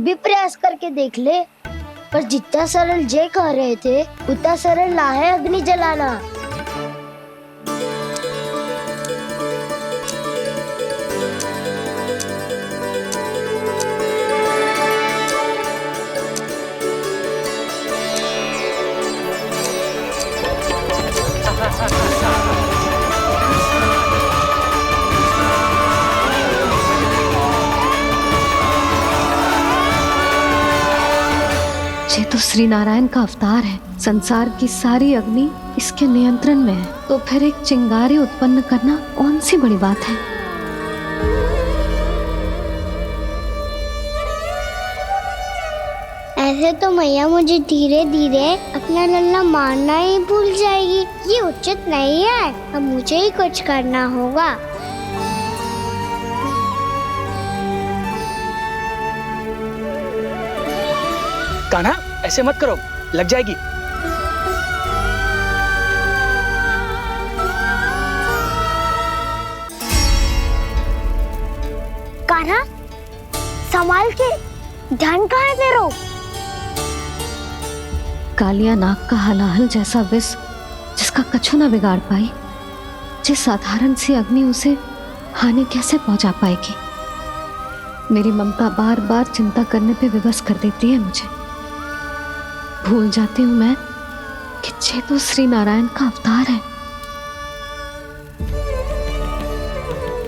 भी प्रयास करके देख ले। पर जितना सरल जय कह रहे थे उतना सरल ना है अग्नि जलाना। ये तो श्री नारायण का अवतार है। संसार की सारी अग्नि इसके नियंत्रण में है, तो फिर एक चिंगारी उत्पन्न करना कौन सी बड़ी बात है। ऐसे तो मैया मुझे धीरे धीरे अपना लल्ला मारना ही भूल जाएगी। ये उचित नहीं है। अब मुझे ही कुछ करना होगा। कान्हा, ऐसे मत करो, लग जाएगी। कान्हा, संभाल के, ध्यान कहाँ है तेरा? कालिया नाग का हलाहल जैसा विष जिसका कछु ना बिगाड़ पाई, जिस साधारण सी अग्नि उसे हानि कैसे पहुंचा पाएगी। मेरी ममता बार बार चिंता करने पे विवश कर देती है मुझे। भूल जाती हूँ मैं कि ये तो श्री नारायण का अवतार है।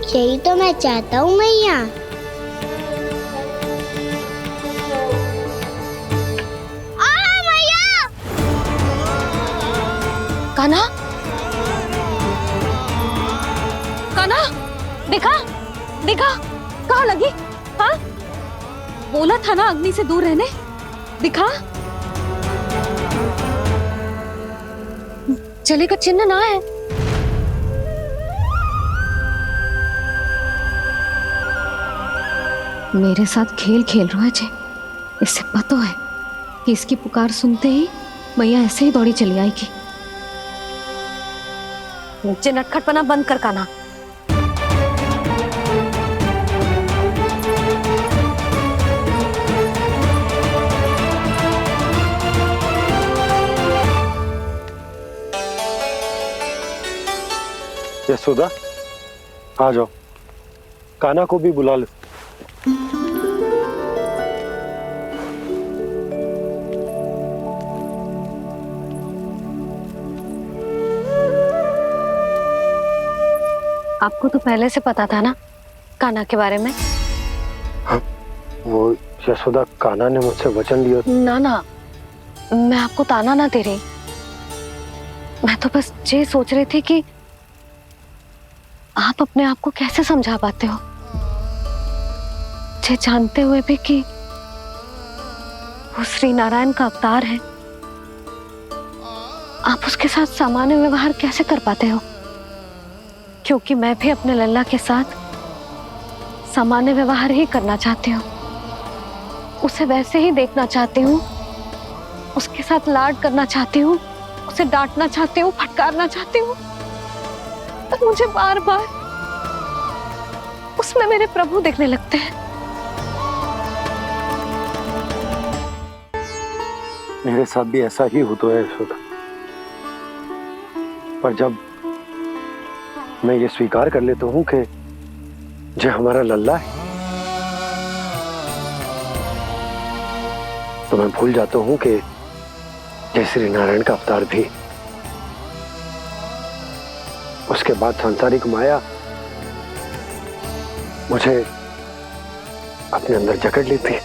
यही तो मैं चाहता हूँ मैया। मैया! कान्हा, कान्हा, देखा देखा, कहाँ लगी? हाँ, बोला था ना अग्नि से दूर रहने। दिखा, जले का चिन्ह ना है। मेरे साथ खेल खेल रहा है जे। इससे पता है कि इसकी पुकार सुनते ही मैया ऐसे ही दौड़ी चली आएगी। मुझे नटखटपना बंद कर कान्हा। यशोदा, आ जाओ, कान्हा को भी बुला लो। आपको तो पहले से पता था ना कान्हा के बारे में? हाँ, वो यशोदा, कान्हा ने मुझसे वचन लिया। ना ना, मैं आपको ताना ना दे रही। मैं तो बस ये सोच रही थी कि आप अपने आप को कैसे समझा पाते हो, ये जानते हुए भी कि वो श्री नारायण का अवतार है। आप उसके साथ सामान्य व्यवहार कैसे कर पाते हो? क्योंकि मैं भी अपने लल्ला के साथ सामान्य व्यवहार ही करना चाहती हूँ। उसे वैसे ही देखना चाहती हूँ, उसके साथ लाड करना चाहती हूँ, उसे डांटना चाहती हूँ, फटकारना चाहती हूँ। तो मुझे बार बार उसमें मेरे प्रभु दिखने लगते हैं। मेरे साथ भी ऐसा ही होता है यशोदा। पर जब मैं ये स्वीकार कर लेता हूँ कि जो हमारा लल्ला है, तो मैं भूल जाता हूँ कि जय श्री नारायण का अवतार भी। उसके बाद सांसारिक माया मुझे अपने अंदर जकड़ लेती है।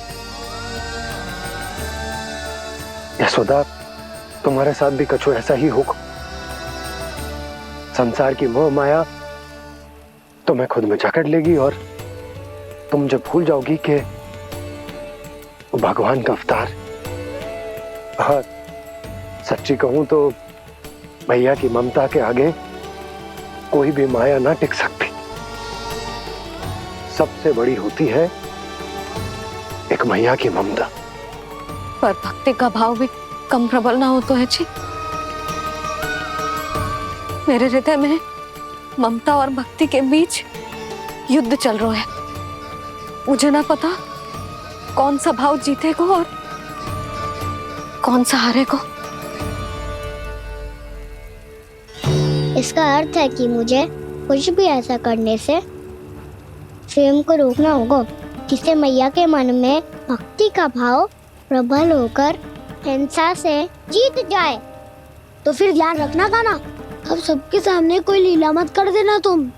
यशोदा, तुम्हारे साथ भी कछु ऐसा ही होगा। संसार की मोह माया तुम्हें खुद में जकड़ लेगी और तुम जब भूल जाओगी कि भगवान का अवतार। हाँ, सच्ची कहूं तो भैया की ममता के आगे कोई भी माया ना टिक सकती। सबसे बड़ी होती है एक मैया की ममता। पर भक्ति का भाव भी कम प्रबल ना हो तो है जी। मेरे हृदय में ममता और भक्ति के बीच युद्ध चल रहा है। मुझे ना पता कौन सा भाव जीतेगा और कौन सा हारेगा। इसका अर्थ है कि मुझे कुछ भी ऐसा करने से स्वयं को रोकना होगा जिससे मैया के मन में भक्ति का भाव प्रबल होकर हिंसा से जीत जाए। तो फिर ध्यान रखना कान्हा, अब सबके सामने कोई लीला मत कर देना तुम।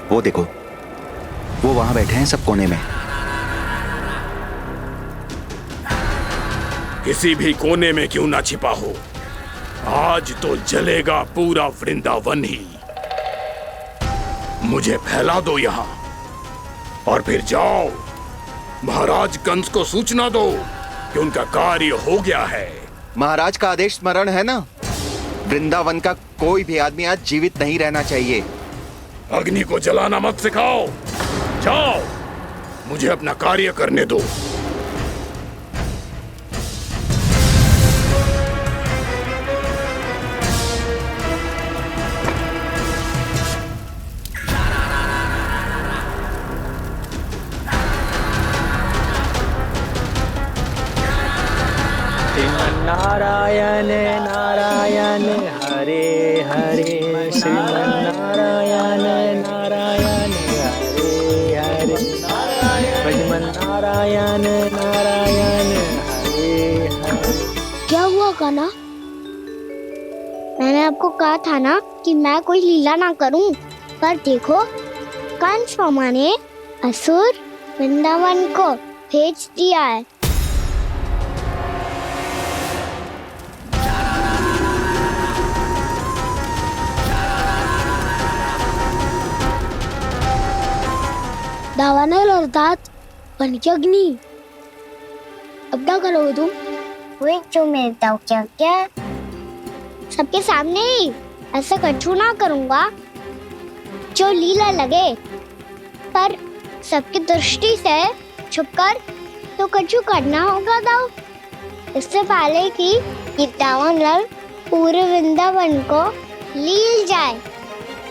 वो देखो, वो वहां बैठे हैं सब कोने में। किसी भी कोने में क्यों ना छिपा हो, आज तो जलेगा पूरा वृंदावन ही। मुझे फैला दो यहाँ और फिर जाओ महाराज कंस को सूचना दो कि उनका कार्य हो गया है। महाराज का आदेश स्मरण है ना, वृंदावन का कोई भी आदमी आज जीवित नहीं रहना चाहिए। अग्नि को जलाना मत सिखाओ, जाओ मुझे अपना कार्य करने दो। नारायण नारायण हरे हरे, श्रीमन्नारायण नारायण हरे हरे, श्रीमन्नारायण नारायण हरे हरे। क्या हुआ कान्हा? मैंने आपको कहा था ना कि मैं कोई लीला ना करूं, पर देखो कंस मामा ने असुर वृंदावन को भेज दिया है। दावानल और दांत बन के अग्नि। अब क्या करोगे तुम? वही जो मेरे दाव क्या क्या सबके सामने ही ऐसा कछु ना करूंगा जो लीला लगे, पर सबकी दृष्टि से छुपकर तो कछु करना होगा दाव। इससे पहले कि दावानल पूरे वृंदावन को लील जाए।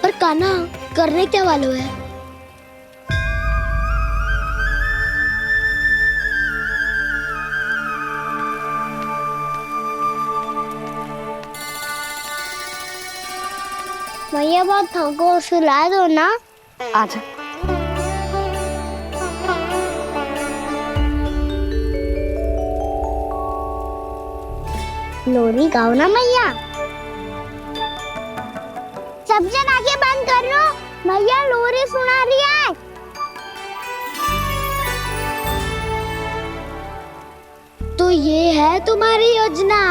पर कान्हा करने क्या वालों है? भैया बहुत थको, सुला दो ना। आजा। लोरी गाओ ना मैया। सब जन आंखें बंद कर लो, मैया लोरी सुना रही है। तो ये है तुम्हारी योजना।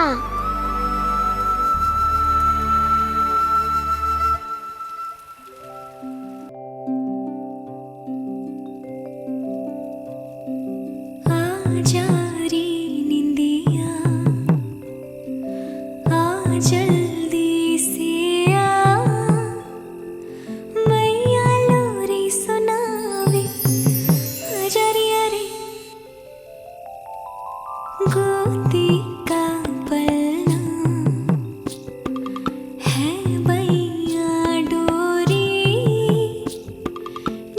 जल्दी से आ, मैया लोरी सुनावे, अजरिया रे गोदी का पलना है, मैया डोरी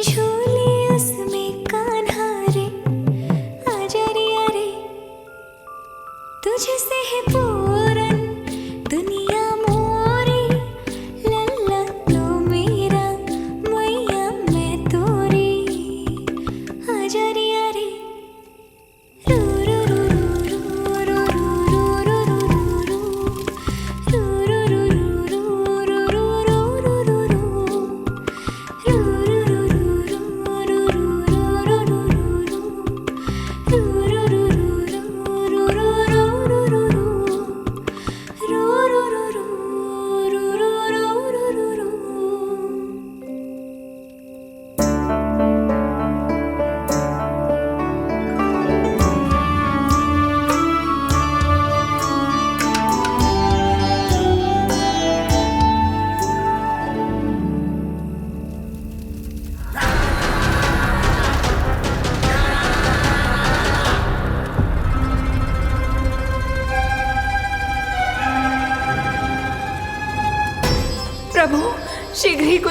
झूले उसमें कान्हा रे, अजरिया रे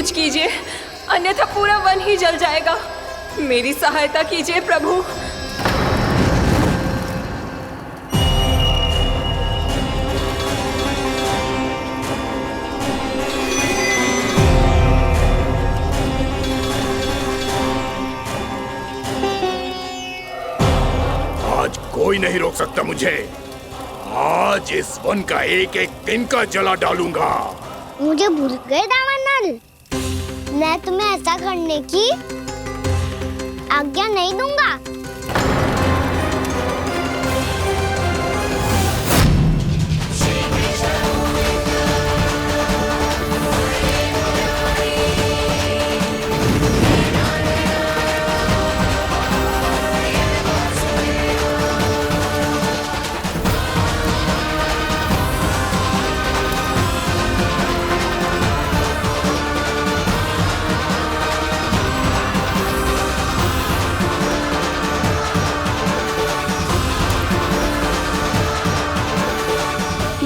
तेज कीजिए, अन्यथा पूरा वन ही जल जाएगा। मेरी सहायता कीजिए प्रभु। आज कोई नहीं रोक सकता मुझे। आज इस वन का एक एक दिन का जला डालूंगा। मुझे भूल गए दावानल, मैं तुम्हें ऐसा करने की आज्ञा नहीं दूंगा।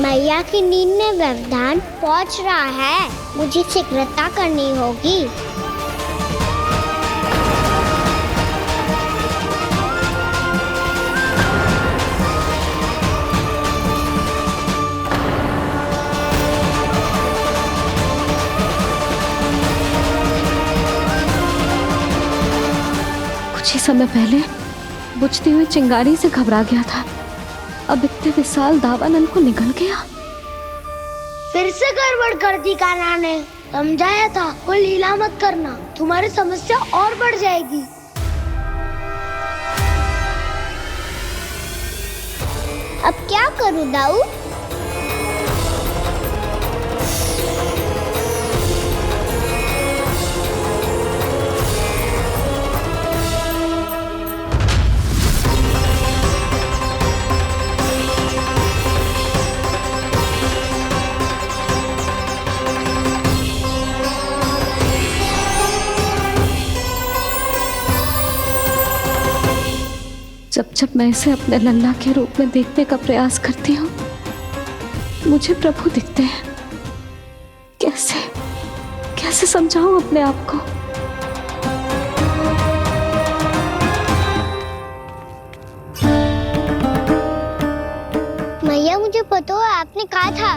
मैया की नींद में व्यवधान पहुंच रहा है, मुझे शीघ्रता करनी होगी। कुछ ही समय पहले बुझती हुई चिंगारी से घबरा गया था, अब इतने विशाल दावानल को निगल गया। फिर से गड़बड़ कर दी कान्हा ने। समझाया था कोई लीला मत करना, तुम्हारी समस्या और बढ़ जाएगी। अब क्या करूं दाऊ? जब जब मैं इसे अपने लल्ला के रूप में देखने का प्रयास करती हूँ, मुझे प्रभु दिखते हैं। कैसे कैसे समझाऊं अपने आप को? मैया मुझे पता है आपने कहा था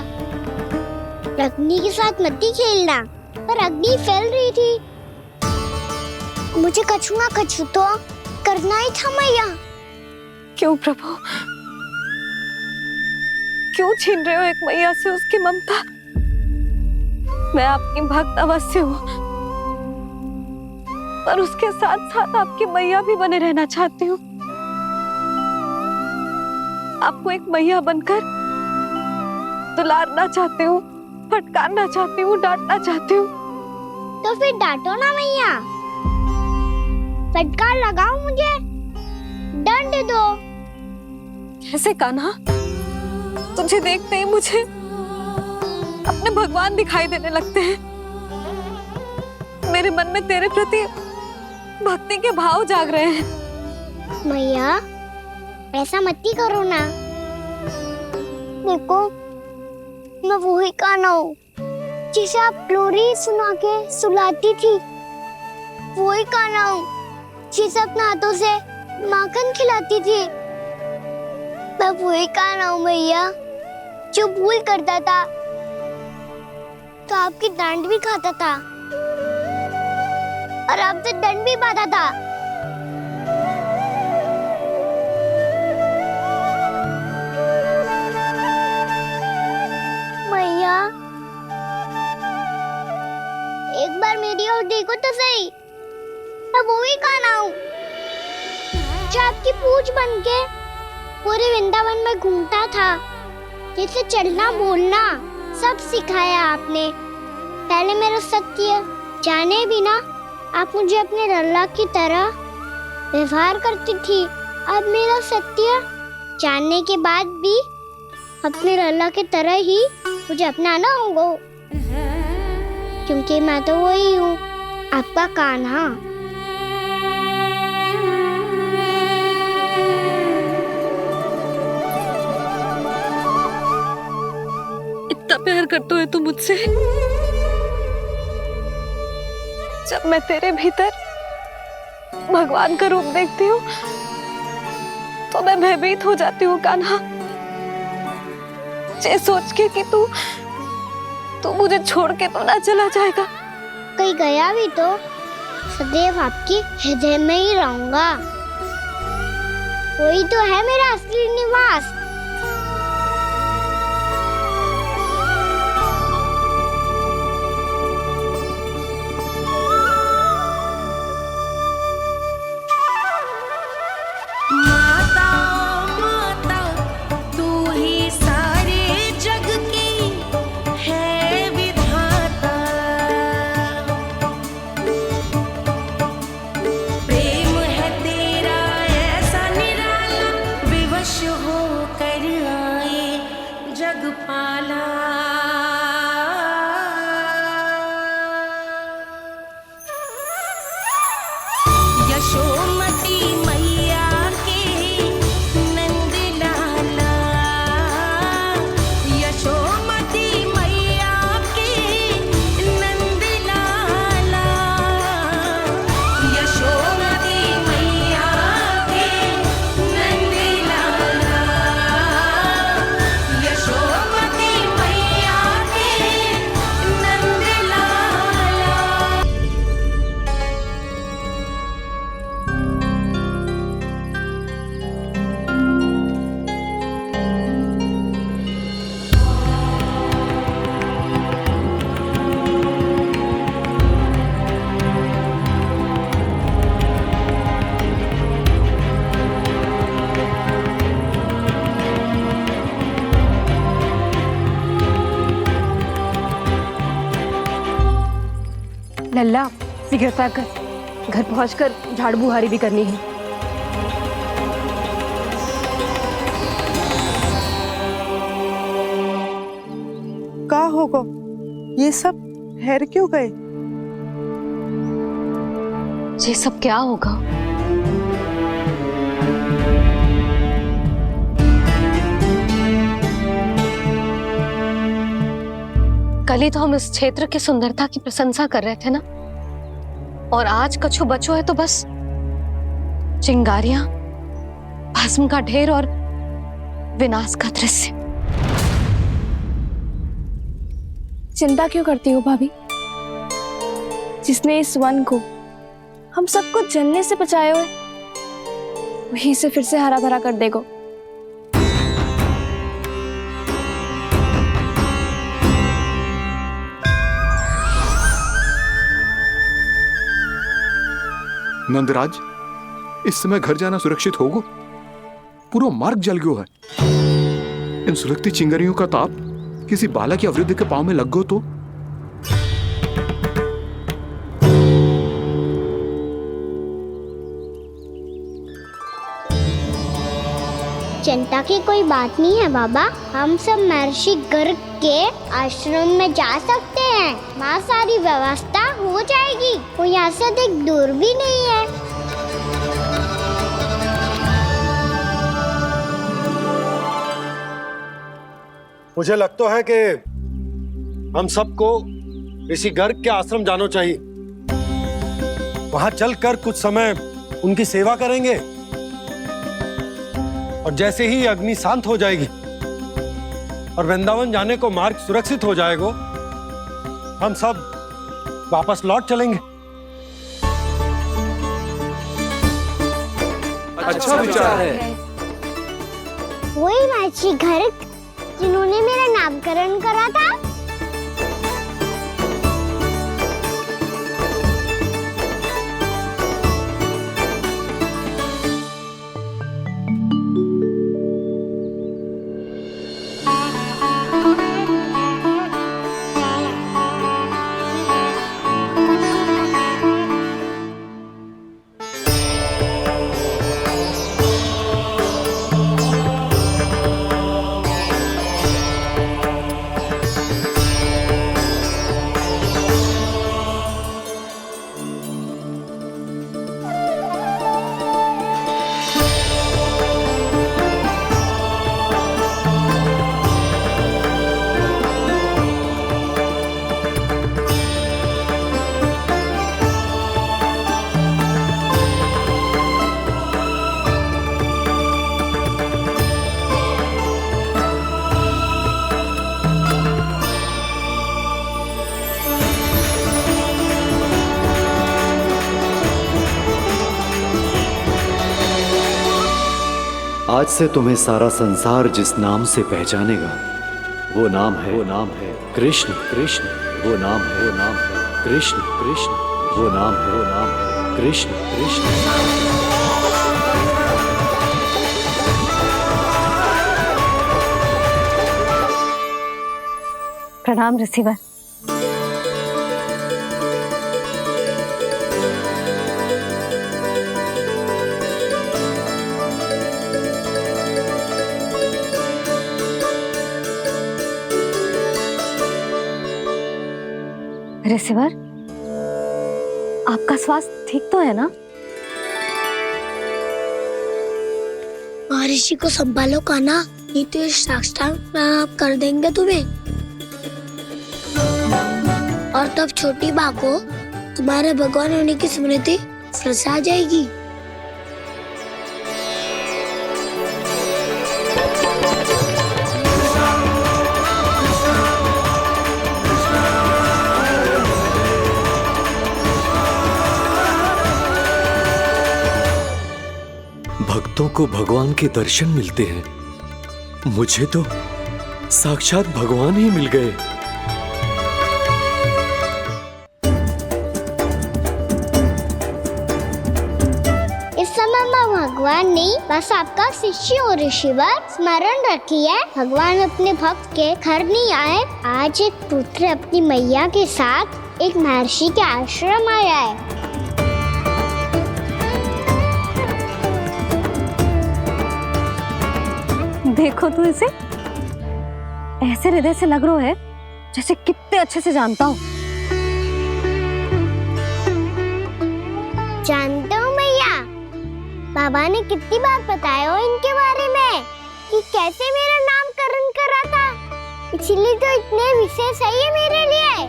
अग्नि के साथ मत ही खेलना, पर अग्नि फैल रही थी। मुझे कछु ना कछु तो करना ही था मैया। क्यों प्रभु, क्यों छीन रहे हो एक मैया से उसकी ममता? मैं आपकी भक्त अवश्य हूँ, पर उसके साथ साथ आपकी मैया भी बने रहना चाहती हूँ। आपको एक मैया बनकर दुलारना चाहती हूँ, फटकारना चाहती हूँ, डांटना चाहती हूँ। तो फिर डांटो ना मैया, फटकार लगाओ, मुझे दंड दो। कैसे कान्हा? तुझे देखते ही मुझे अपने भगवान दिखाई देने लगते हैं। मेरे मन में तेरे प्रति भक्ति के भाव जाग रहे हैं। मैया ऐसा मत ही करो ना। देखो मैं वही कान्हा हूँ जिसे आप लोरी सुना के सुलाती थी। वही कान्हा हूँ जिसे अपने हाथों से माखन खिलाती थी। मैं वही कान्हा हूँ मैया जो भूल करता था तो आपकी डांट भी खाता था और आपसे दंड भी पाता था। मैया एक बार मेरी ओर देखो तो सही, मैं वही कान्हा हूँ जो आपकी पूछ बनके पूरे वृंदावन में घूमता था। जैसे चलना बोलना सब सिखाया आपने। पहले मेरा सत्य जाने बिना आप मुझे अपने लल्ला की तरह व्यवहार करती थी। अब मेरा सत्य जानने के बाद भी अपने लल्ला की तरह ही मुझे अपनाना होगा, क्योंकि मैं तो वही हूँ, आपका कान्हा। इतना प्यार करते हो तुम मुझसे, जब मैं तेरे भीतर भगवान का रूप देखती हूँ तो मैं भयभीत हो जाती हूँ कान्हा। ये सोच के कि तू मुझे छोड़ के तो ना चला जाएगा। कहीं गया भी तो सदैव आपके हृदय में ही रहूंगा। वही तो है मेरा असली निवास। लल्ला शीघ्र कर, घर पहुंचकर झाड़ू बुहारी भी करनी है। का होगा ये सब ठहर क्यों गए? ये सब क्या होगा? कल ही तो हम इस क्षेत्र की सुंदरता की प्रशंसा कर रहे थे ना, और आज कछु बचो है तो बस चिंगारियां, भस्म का ढेर और विनाश का दृश्य। चिंता क्यों करती हो भाभी? जिसने इस वन को हम सबको जलने से बचाए हुए, वही इसे फिर से हरा भरा कर देगा। नंदराज, इस समय घर जाना सुरक्षित होगा? पूरा मार्ग जल गयो है। इन सुलगती चिंगारियों का ताप किसी बालक या वृद्ध के पांव में लग गयो तो? चिंता की कोई बात नहीं है बाबा। हम सब महर्षि गर्ग के आश्रम में जा सकते हैं। वहाँ सारी व्यवस्था हो जाएगी। वो यहाँ से अधिक दूर भी नहीं है। मुझे लगता है कि हम सबको ऋषि गर्ग के आश्रम जाना चाहिए। वहां चलकर कुछ समय उनकी सेवा करेंगे, और जैसे ही अग्नि शांत हो जाएगी और वृंदावन जाने को मार्ग सुरक्षित हो जाएगा, हम सब वापस लौट चलेंगे। अच्छा विचार है। वही महर्षि गर्ग जिन्होंने मेरा नामकरण करा था। आज से तुम्हें सारा संसार जिस नाम से पहचानेगा वो नाम है कृष्ण। कृष्ण वो नाम है कृष्ण। कृष्ण वो नाम है कृष्ण। कृष्ण। प्रणाम रिसीवर। रिसीवर, आपका स्वास्थ्य ठीक तो है ना? महर्षि को संभालो कान्हा, नहीं तो ये साक्षात कर देंगे तुम्हें। और तब छोटी बा को तुम्हारे भगवान होने की स्मृति फिर से आ जाएगी। भक्तों को भगवान के दर्शन मिलते हैं, मुझे तो साक्षात भगवान ही मिल गए। इस समय मैं भगवान नहीं, बस आपका शिष्य हूँ ऋषिवर। स्मरण रखिए, भगवान अपने भक्त के घर नहीं आए। आज एक पुत्र अपनी मैया के साथ एक महर्षि के आश्रम आया है। देखो तू इसे, ऐसे हृदय से लग रहा है जैसे कितने अच्छे से जानता हूँ। जानते हो मैया, बाबा ने कितनी बार बताया हो इनके बारे में कि कैसे मेरा नामकरण करा था, इसीलिए तो इतने विशेष है ये मेरे लिए।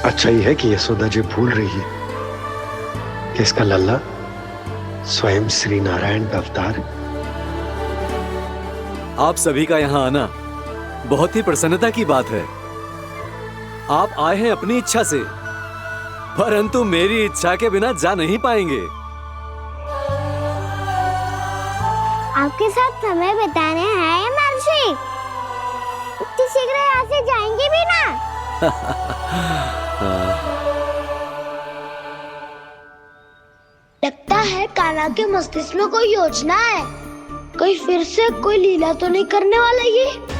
अच्छा ही है कि यशोदा जी भूल रही है कि इसका लल्ला स्वयं श्री नारायण का अवतार। आप सभी का यहाँ आना बहुत ही प्रसन्नता की बात है। आप आए हैं अपनी इच्छा से, परंतु मेरी इच्छा के बिना जा नहीं पाएंगे। आपके साथ समय बिताने हैं महर्षि, इतनी शीघ्र यहाँ से जाएंगे भी ना? लगता है कान्हा के मस्तिष्क में कोई योजना है, कोई फिर से कोई लीला तो नहीं करने वाला ये।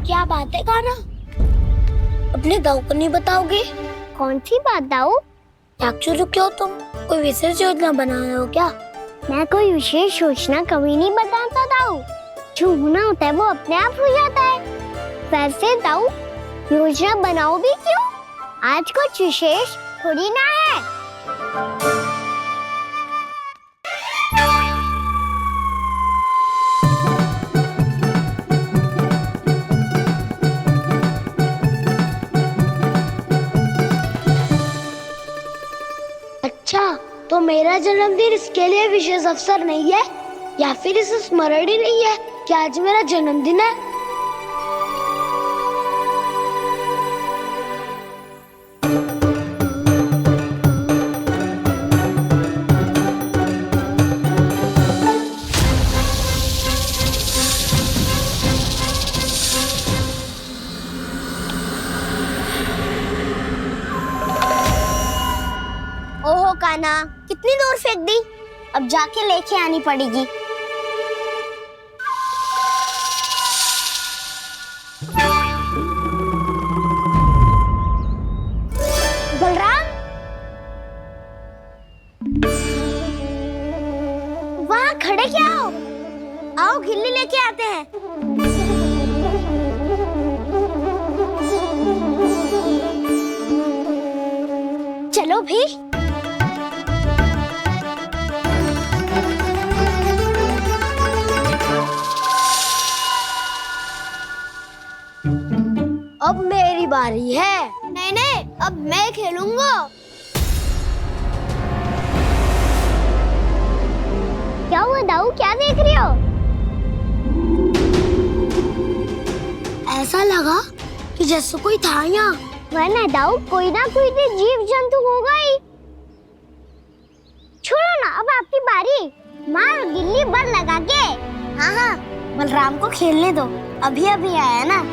क्या बात है कान्हा, अपने दाऊ को नहीं बताओगे? कौन सी बात दाऊ? चाक्षुर क्यों तुम? कोई विशेष योजना बना रहे हो क्या? मैं कोई विशेष योजना कभी नहीं बताता दाऊ, जो होना होता है वो अपने आप हो जाता है। वैसे दाऊ, योजना बनाओ भी क्यों? आज कुछ विशेष थोड़ी ना है। अच्छा, तो मेरा जन्मदिन इसके लिए विशेष अवसर नहीं है, या फिर इसे स्मरण ही नहीं है कि आज मेरा जन्मदिन है? ओहो कान्हा, कितनी दूर फेंक दी, अब जाके लेके आनी पड़ेगी। बलराम, वहाँ खड़े क्या हो? आओ गिल्ली लेके आते हैं। चलो भी। अब मेरी बारी है। नहीं नहीं, अब मैं खेलूंगा। क्या हुआ दाऊ, क्या देख रही हो? ऐसा लगा कि जैसे कोई था यहाँ। वरना दाऊ कोई ना कोई तो जीव जंतु होगा ही। छोड़ो ना, अब आपकी बारी। मार गिल्ली बल लगा के। हाँ हाँ, बलराम को खेलने दो, अभी अभी आया ना।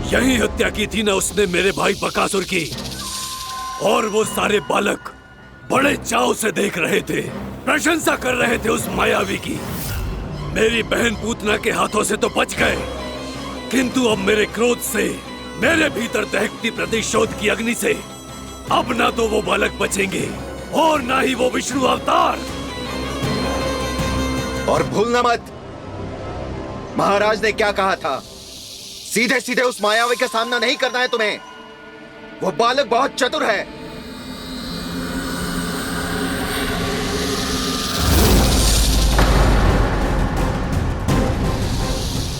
यही हत्या की थी ना उसने मेरे भाई बकासुर की। और वो सारे बालक बड़े चाव से देख रहे थे, प्रशंसा कर रहे थे उस मायावी की। मेरी बहन पूतना के हाथों से तो बच गए, किंतु अब मेरे क्रोध से, मेरे भीतर दहकती प्रतिशोध की अग्नि से अब ना तो वो बालक बचेंगे और ना ही वो विष्णु अवतार। और भूलना मत, महाराज ने क्या कहा था, सीधे सीधे उस मायावी का सामना नहीं करना है तुम्हें। वो बालक बहुत चतुर है।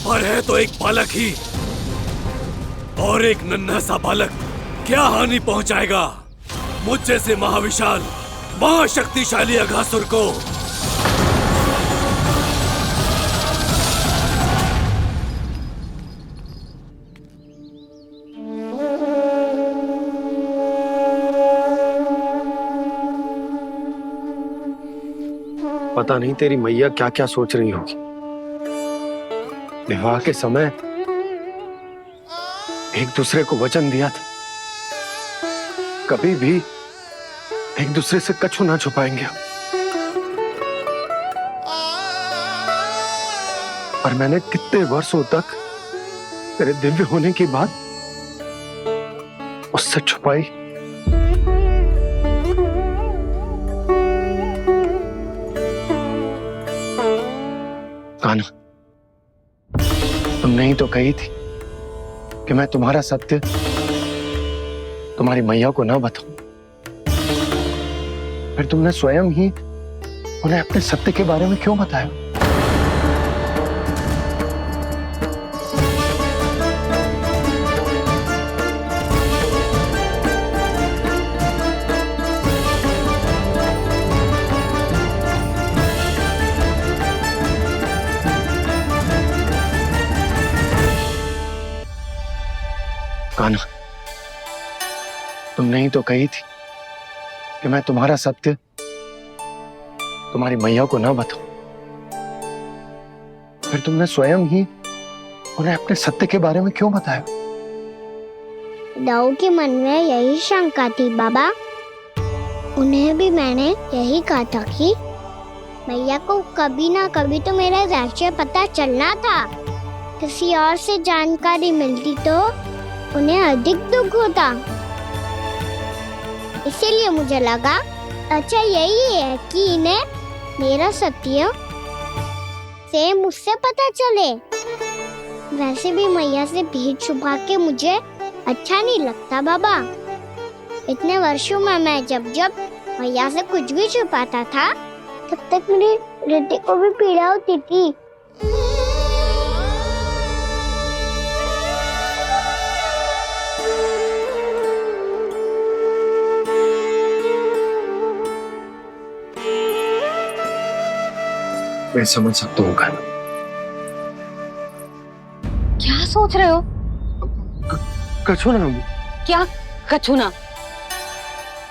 पर है तो एक बालक ही, और एक नन्हा सा बालक क्या हानि पहुंचाएगा मुझ जैसे महाविशाल महाशक्तिशाली अघासुर को। पता नहीं तेरी मैया क्या क्या सोच रही होगी। विवाह के समय एक दूसरे को वचन दिया था, कभी भी एक दूसरे से कछु ना छुपाएंगे। पर मैंने कितने वर्षों तक तेरे दिव्य होने की बात उससे छुपाई। कान्हा, तुमने ही तो कही थी कि मैं तुम्हारा सत्य तुम्हारी मैया को ना बताऊं। फिर तुमने स्वयं ही उन्हें अपने सत्य के बारे में क्यों बताया? कान्हा, तुमने ही तो कही थी कि मैं तुम्हारा सत्य तुम्हारी मैया को ना बताऊं। फिर तुमने स्वयं ही उन्हें अपने सत्य के बारे में क्यों बताया? दाऊ के मन में यही शंका थी बाबा। उन्हें भी मैंने यही कहा था कि मैया को कभी ना कभी तो मेरा रहस्य पता चलना था। किसी और से जानकारी मिलती तो उन्हें अधिक दुख होता। इसीलिए मुझे लगा अच्छा यही है कि इन्हें मेरा सत्य से मुझसे पता चले। वैसे भी मैया से भेद छुपा के मुझे अच्छा नहीं लगता बाबा। इतने वर्षों में मैं जब जब मैया से कुछ भी छुपाता था तब तक मेरी हृदय को भी पीड़ा होती थी। मैं समझ सकता हूँ कान्हा। क्या सोच रहे हो? कछु ना, क्या कछुना?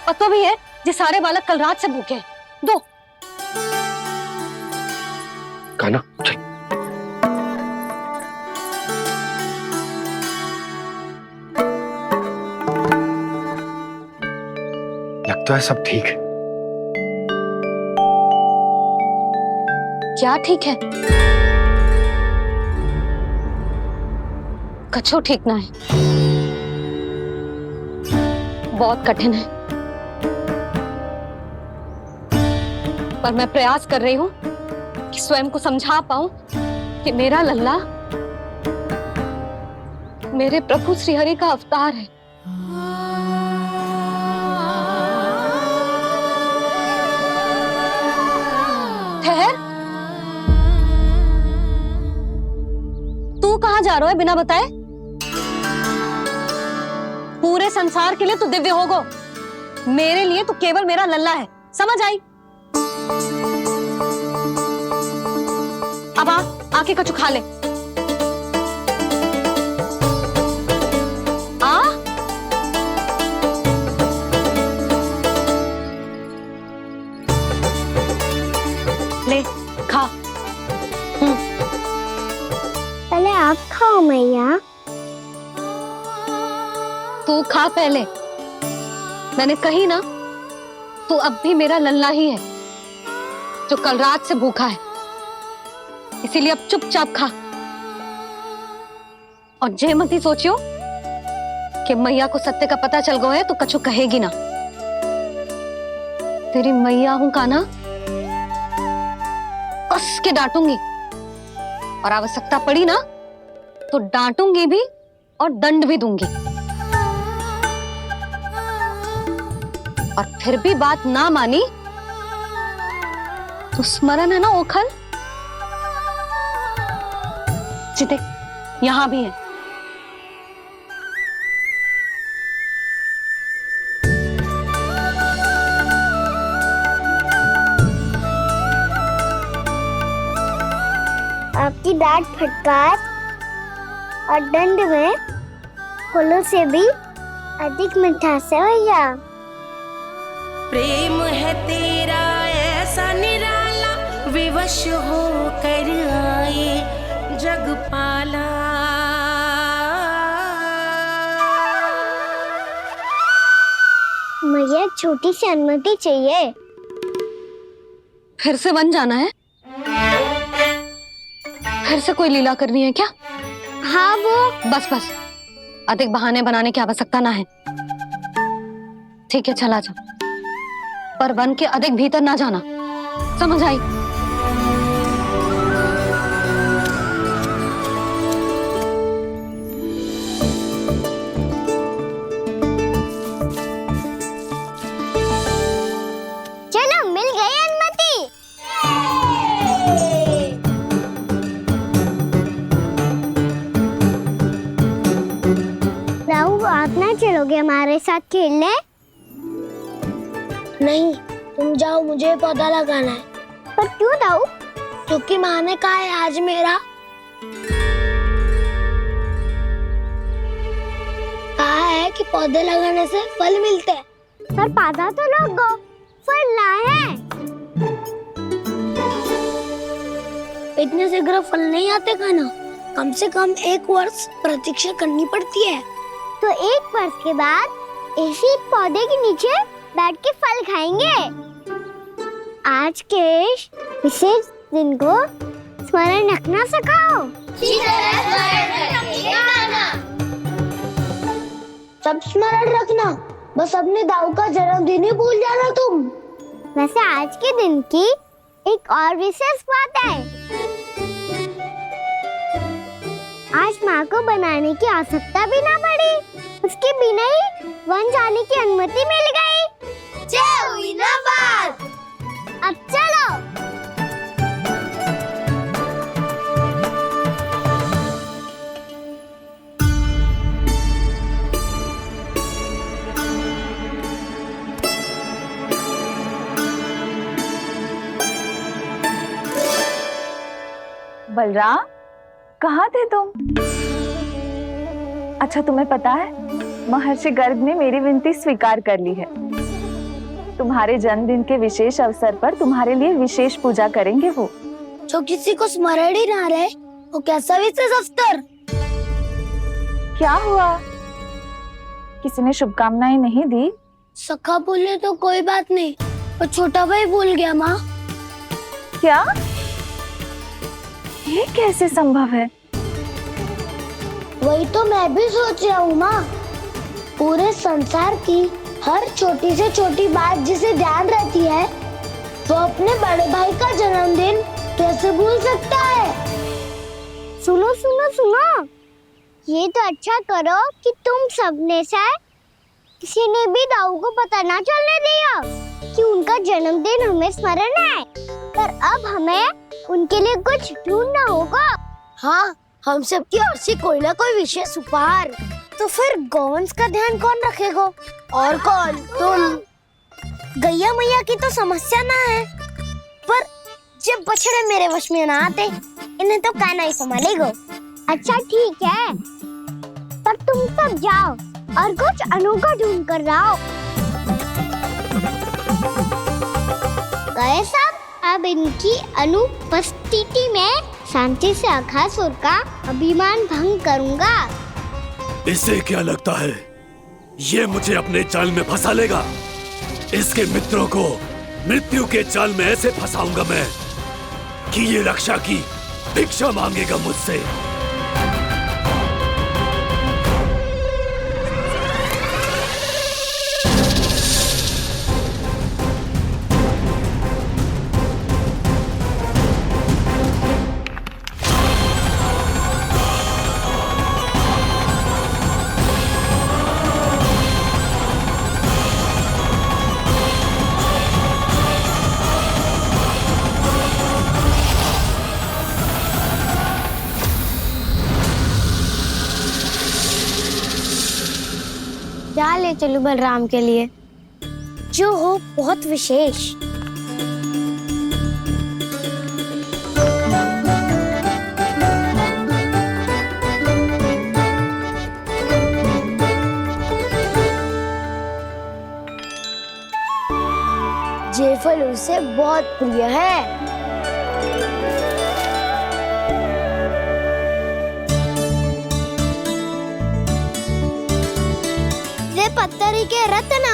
पता भी है ये सारे बालक कल रात से भूखे हैं। दो। कान्हा चल। लगता है सब ठीक है। क्या ठीक है? कछु ठीक ना है, बहुत कठिन है, पर मैं प्रयास कर रही हूं कि स्वयं को समझा पाऊं कि मेरा लल्ला मेरे प्रभु श्रीहरि का अवतार है। ठहर, तू कहां जा रहा है बिना बताए? पूरे संसार के लिए तू दिव्य होगो, मेरे लिए तू केवल मेरा लल्ला है, समझ आई? अब आके कछु खा ले। आ ले खा। पहले आप खाओ मैया। तू खा पहले। मैंने कही ना, तू अब भी मेरा लल्ला ही है जो कल रात से भूखा है, इसीलिए अब चुपचाप खा। और जे मत ही सोचियो कि मैया को सत्य का पता चल गया है तो कछु कहेगी ना। तेरी मैया हूं कान्हा, कस के डांटूंगी, और आवश्यकता पड़ी ना तो डांटूंगी भी और दंड भी दूंगी। और फिर भी बात ना मानी तो स्मरण है ना ओखल, देख यहां भी है। आपकी डांट फटकार और दंड में फूलों से भी अधिक मिठास है भैया। प्रेम है तेरा ऐसा निराला, विवश हो कर आए जगपाला। मुझे छोटी सी अनुमति चाहिए। फिर से वन जाना है? फिर से कोई लीला करनी है क्या? हाँ वो। बस बस, अधिक बहाने बनाने की आवश्यकता ना है। ठीक है चला जा, पर वन के अधिक भीतर ना जाना, समझ आई? चलो मिल गई अनुमति। राहु आप ना चलोगे हमारे साथ खेलने? नहीं, तुम जाओ, मुझे पौधा लगाना है। पर क्यों राहु? क्योंकि माँ ने कहा है आज मेरा कहा है कि पौधे लगाने से फल मिलते हैं। पर पौधा तो लगो, फल ना है। इतने शीघ्र फल नहीं आते कान्हा, कम से कम 1 वर्ष प्रतीक्षा करनी पड़ती है। तो 1 वर्ष के बाद इसी पौधे के नीचे बैठ के फल खाएंगे। आज के विशेष दिन को स्मरण रखना सिखाओ। सब स्मरण रखना, बस अपने दाऊ का जन्मदिन ही भूल जाना तुम। वैसे आज के दिन की एक और विशेष बात है। आज माँ को बनाने की आवश्यकता भी ना पड़ी, उसके बिना ही वन जाने की अनुमति मिल गई। जय हुई ना बात। अब चलो। बलराम, कहाँ थे तुम? अच्छा तुम्हें पता है, महर्षि गर्ग ने मेरी विनती स्वीकार कर ली है। तुम्हारे जन्मदिन के विशेष अवसर पर तुम्हारे लिए विशेष पूजा करेंगे वो। जो किसी को स्मरण ही ना रहे, वो कैसा विशेष अवसर? क्या हुआ, किसी ने शुभकामनाएं नहीं दी? सखा बोले तो कोई बात नहीं, पर छोटा भाई भूल गया माँ। क्या? ये कैसे संभव है? वही तो मैं भी सोच रहा हूँ माँ। पूरे संसार की हर छोटी से छोटी बात जिसे ध्यान रहती है, वो अपने बड़े भाई का जन्मदिन कैसे भूल सकता है? सुनो सुनो सुनो, ये तो अच्छा करो कि तुम सबने से किसी ने भी दाऊ को पता ना चलने दिया कि उनका जन्मदिन हमें स्मरण है। पर अब हमें उनके लिए कुछ ढूंढना होगा। हाँ, हम सबकी ओर से कोई ना कोई विशेष उपहार। तो फिर गौंस का ध्यान कौन रखेगा? और कौन? तुम। गैया मैया की तो समस्या ना है, पर जब बछड़े मेरे वश में ना आते, इन्हें तो कान्हा ही संभालेगा। अच्छा ठीक है, पर तुम सब जाओ और कुछ अनोखा ढूंढ कर लाओ। गए सब? अब इनकी अनुपस्थिति में शांति से अघासुर का अभिमान भंग करूंगा। इसे क्या लगता है ये मुझे अपने जाल में फंसा लेगा? इसके मित्रों को मृत्यु के जाल में ऐसे फंसाऊंगा मैं कि ये रक्षा की भिक्षा मांगेगा मुझसे। क्या ले चलूं बलराम के लिए जो हो बहुत विशेष? ये फल उसे बहुत प्रिय है। पत्थरी के रत्न।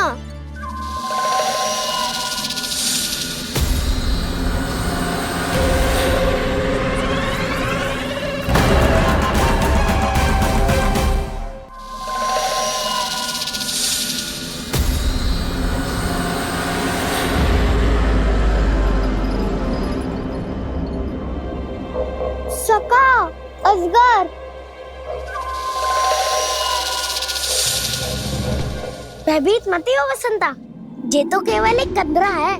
सका, अजगर। भयभीत मत हो वसंता, ये तो केवल एक कंदरा है।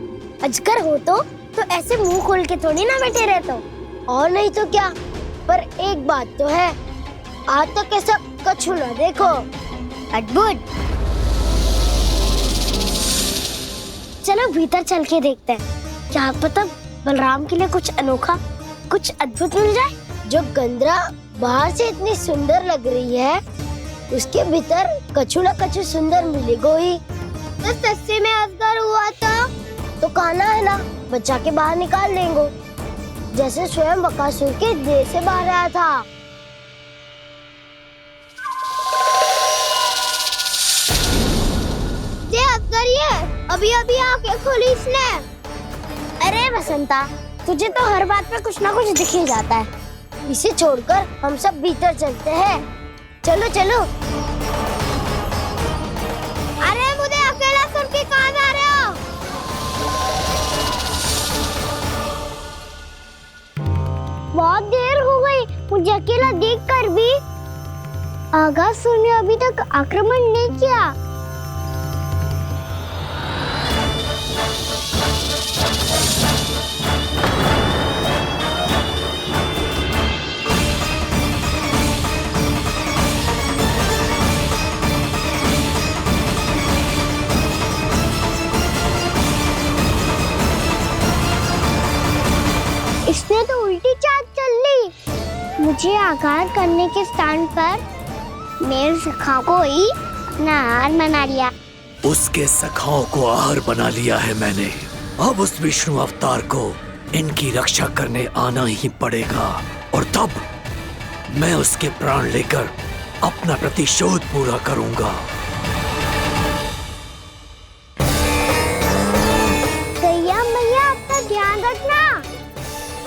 अजगर हो तो ऐसे मुंह खोल के थोड़ी ना बैठे रहते हो। और नहीं तो क्या, पर एक बात तो है, आज तक ऐसा कछु ना देखो। अद्भुत। चलो भीतर चल के देखते हैं, क्या पता बलराम के लिए कुछ अनोखा, कुछ अद्भुत मिल जाए। जो गंदरा बाहर से इतनी सुंदर लग रही है, उसके भीतर कछु न कछु सुंदर मिलेगा ही। तो सस्ते में अजगर हुआ था तो कान्हा है ना, बच्चा के बाहर निकाल लेंगे, जैसे स्वयं बकासुर के देह से बाहर आया था। ये अजगर ये अभी अभी आके खोली इसने। अरे वसंता, तुझे तो हर बात पे कुछ ना कुछ दिख ही जाता है। इसे छोड़कर हम सब भीतर चलते हैं। चलो चलो। अरे मुझे अकेला सुन के कहाँ जा रहे हो? बहुत देर हो गई मुझे अकेला देखकर भी। अघासुर ने अभी तक आक्रमण नहीं किया। इसने तो उल्टी चाल चल ली। मुझे आघात करने के स्थान पर मेरे सखा को ही अपना आहार बना लिया। उसके सखाओं को आहार बना लिया है मैंने। अब उस विष्णु अवतार को इनकी रक्षा करने आना ही पड़ेगा, और तब मैं उसके प्राण लेकर अपना प्रतिशोध पूरा करूंगा। गैया मैया, अपना ध्यान रखना।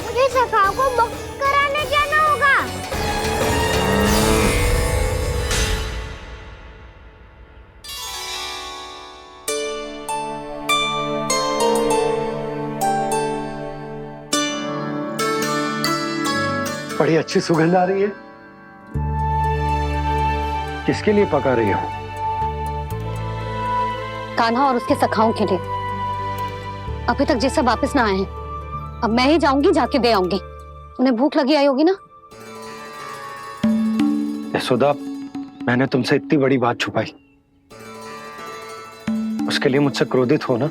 मुझे सखा को मुक्त कराने जाना होगा। बड़ी अच्छी सुगंध आ रही है। किसके लिए पका रही हो? कान्हा और उसके सखाओं के लिए। अभी तक जैसे वापस ना आए हैं, अब मैं ही जाऊंगी, जाके दे आऊंगी। उन्हें भूख लगी आई होगी ना। यशोदा, मैंने तुमसे इतनी बड़ी बात छुपाई, उसके लिए मुझसे क्रोधित हो ना?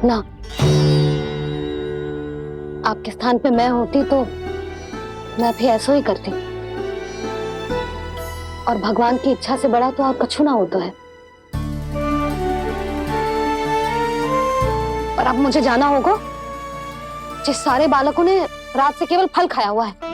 ना, आपके स्थान पे मैं होती तो मैं भी ऐसा ही करती। और भगवान की इच्छा से बड़ा तो और कछु ना होता है। पर अब मुझे जाना होगा। जिस सारे बालकों ने रात से केवल फल खाया हुआ है।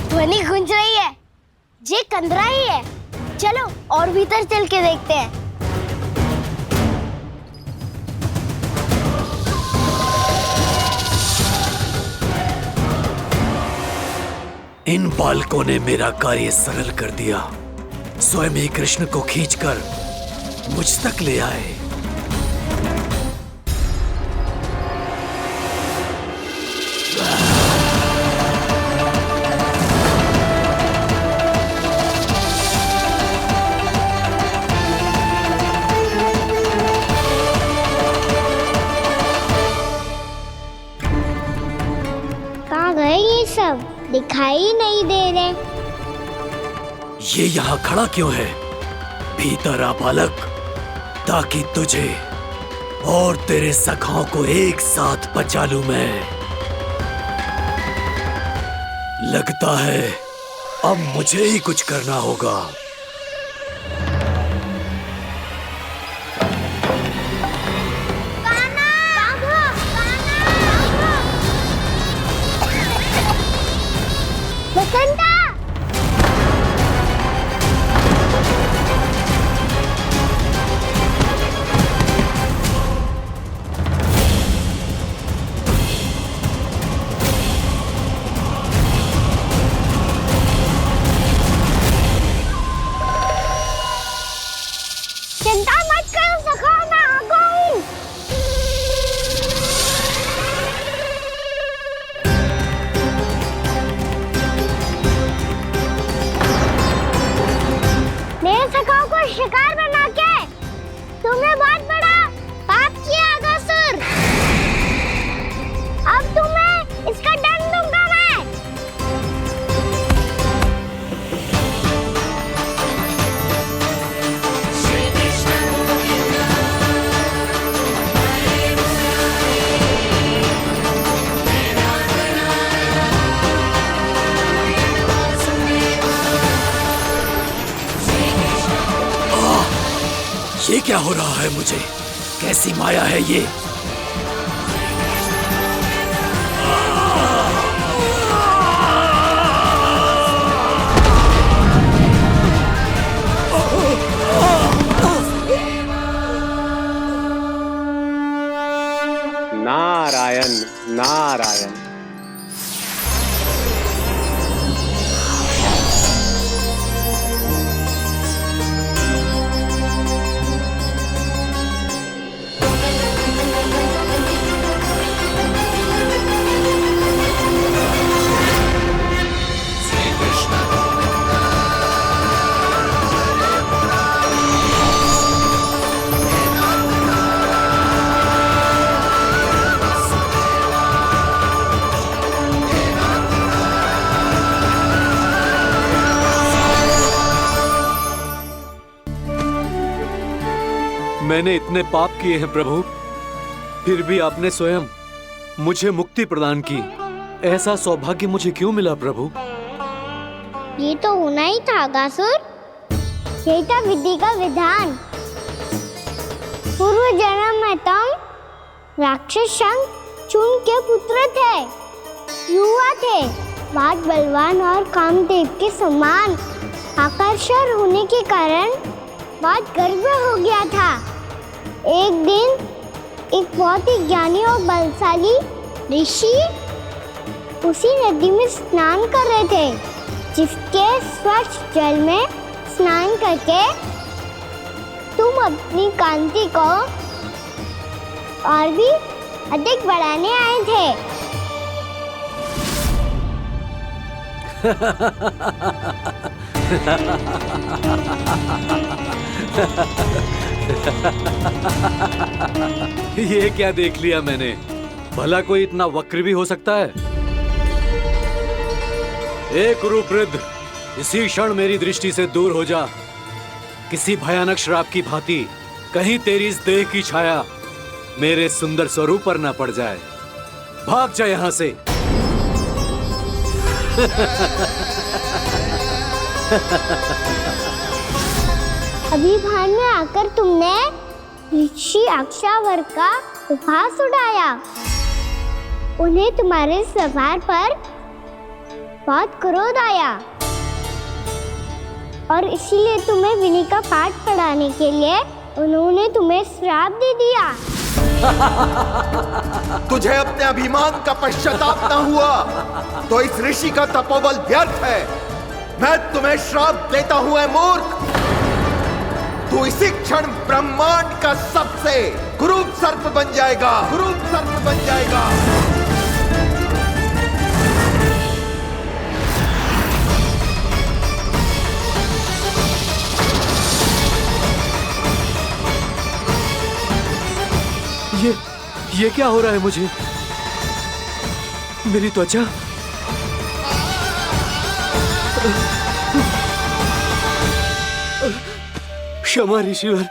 ध्वनि गूंज रही है, ये कंदरा ही है। चलो और भीतर चल के देखते हैं। इन बालकों ने मेरा कार्य सरल कर दिया। स्वयं ही कृष्ण को खींचकर मुझ तक ले आए। सब दिखाई नहीं दे रहे। ये यहाँ खड़ा क्यों है? भीतर आ बालक, ताकि तुझे और तेरे सखाओं को एक साथ बचा लूं मैं। लगता है अब मुझे ही कुछ करना होगा। शिकार बना के तुमने बहुत बड़ा पाप किया अगासुर। अब तुम्हें इसका दंड दूंगा मैं। ये क्या हो रहा है मुझे? कैसी माया है ये? नारायण नारायण। मैंने इतने पाप किए हैं प्रभु, फिर भी आपने स्वयं मुझे मुक्ति प्रदान की। ऐसा सौभाग्य मुझे क्यों मिला प्रभु? ये तो होना ही था अगासुर, यही था विधि का विधान। पूर्व जन्म में तुम राक्षस शंखचूड़ के पुत्र थे, युवा थे, बहुत बलवान और कामदेव के समान। आकर्षण होने के कारण बहुत गर्व हो गया था। एक दिन एक बहुत ही ज्ञानी और बलशाली ऋषि उसी नदी में स्नान कर रहे थे, जिसके स्वच्छ जल में स्नान करके तुम अपनी कांति को और भी अधिक बढ़ाने आए थे। ये क्या देख लिया मैंने? भला कोई इतना वक्र भी हो सकता है? एक कुरुवृद्ध, इसी क्षण मेरी दृष्टि से दूर हो जा। किसी भयानक श्राप की भांति कहीं तेरी इस देह की छाया मेरे सुंदर स्वरूप पर न पड़ जाए। भाग जा यहाँ से। अभी भान में आकर तुमने ऋषि अक्षावर का उपहास उड़ाया। उन्हें तुम्हारे व्यवहार पर बहुत क्रोध आया और इसीलिए तुम्हें विधि का पाठ पढ़ाने के लिए उन्होंने तुम्हें श्राप दे दिया। तुझे अपने अभिमान का पश्चाताप न हुआ तो इस ऋषि का तपोबल व्यर्थ है। मैं तुम्हें श्राप देता हूं ऐ मूर्ख। तू इसी क्षण ब्रह्मांड का सबसे कुरूप सर्प बन जाएगा, कुरूप सर्प बन जाएगा। ये क्या हो रहा है मुझे? मेरी त्वचा, क्षमा ऋषिवर,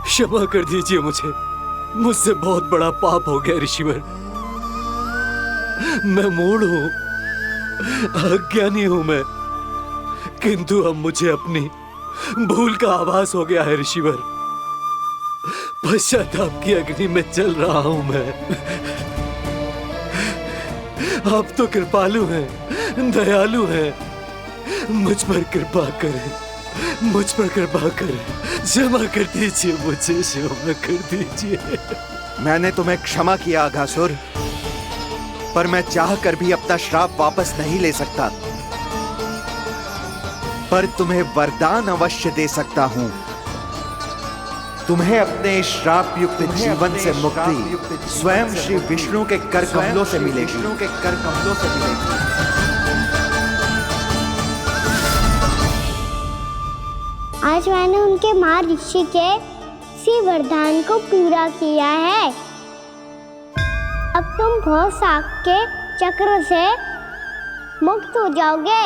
क्षमा कर दीजिए मुझे। मुझसे बहुत बड़ा पाप हो गया ऋषिवर। मैं मूढ़ हूं, अज्ञानी हूं मैं, किंतु अब मुझे अपनी भूल का आभास हो गया है ऋषिवर। पश्चाताप की अग्नि में जल रहा हूं मैं। आप तो कृपालु हैं, दयालु हैं, मुझ पर कृपा करें, मुझ पर कृपा करें। क्षमा कर दीजिए मुझे, क्षमा कर दीजिए। मैंने तुम्हें क्षमा किया अघासुर, पर मैं चाहकर भी अपना श्राप वापस नहीं ले सकता। पर तुम्हें वरदान अवश्य दे सकता हूं। तुम्हें अपने श्राप युक्त जीवन से मुक्ति स्वयं श्री विष्णु के कर कमलों से मिलेगी। आज मैंने उनके महर्षि के इसी वरदान को पूरा किया है। अब तुम भव साग के चक्र से मुक्त हो जाओगे।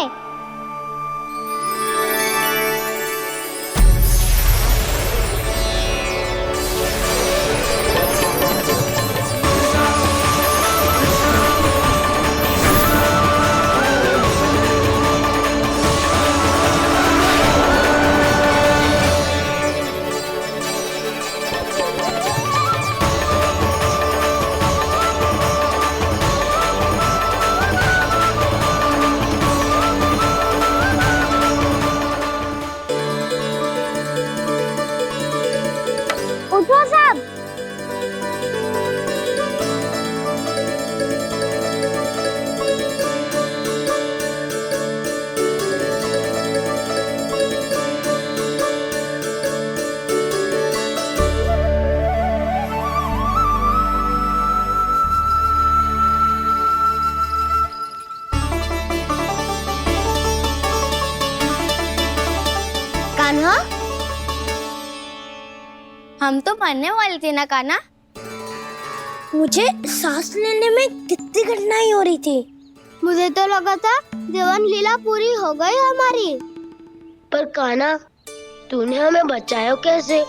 कान्हा, हम तो मरने वाले थे ना कान्हा। मुझे सांस लेने में कितनी कठिनाई हो रही थी। मुझे तो लगा था जीवन लीला पूरी हो गई हमारी। पर कान्हा, तूने हमें बचाया कैसे?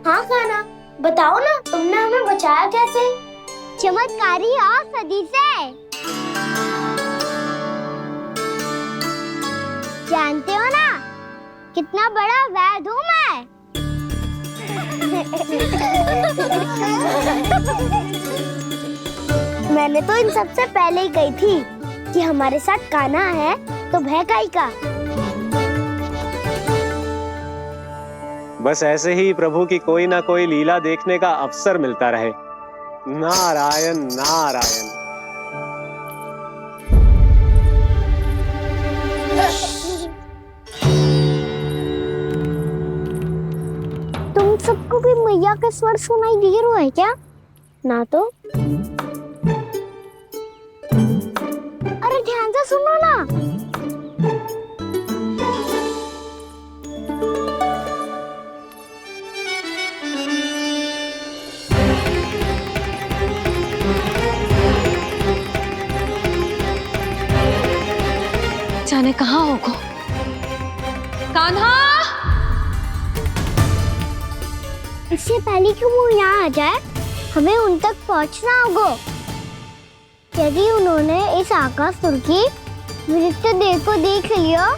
हाँ कान्हा, बताओ ना, तुमने हमें बचाया कैसे? चमत्कारी औषधि से। जानते हो ना कितना बड़ा वैद्य हूँ मैं। मैंने तो इन सबसे पहले ही कही थी कि हमारे साथ कान्हा है तो भय काई का। बस ऐसे ही प्रभु की कोई ना कोई लीला देखने का अवसर मिलता रहे। नारायण नारायण। तुम सबको भी मैया का स्वर सुनाई दे रहा है क्या? ना तो। अरे ध्यान से सुनो ना। जाने कहाँ होगो? कान्हा! इससे पहले कि वो यहाँ आ जाए, हमें उन तक पहुँचना होगा। यदि उन्होंने इस आकासुर की नृत्य देह को देख लिया,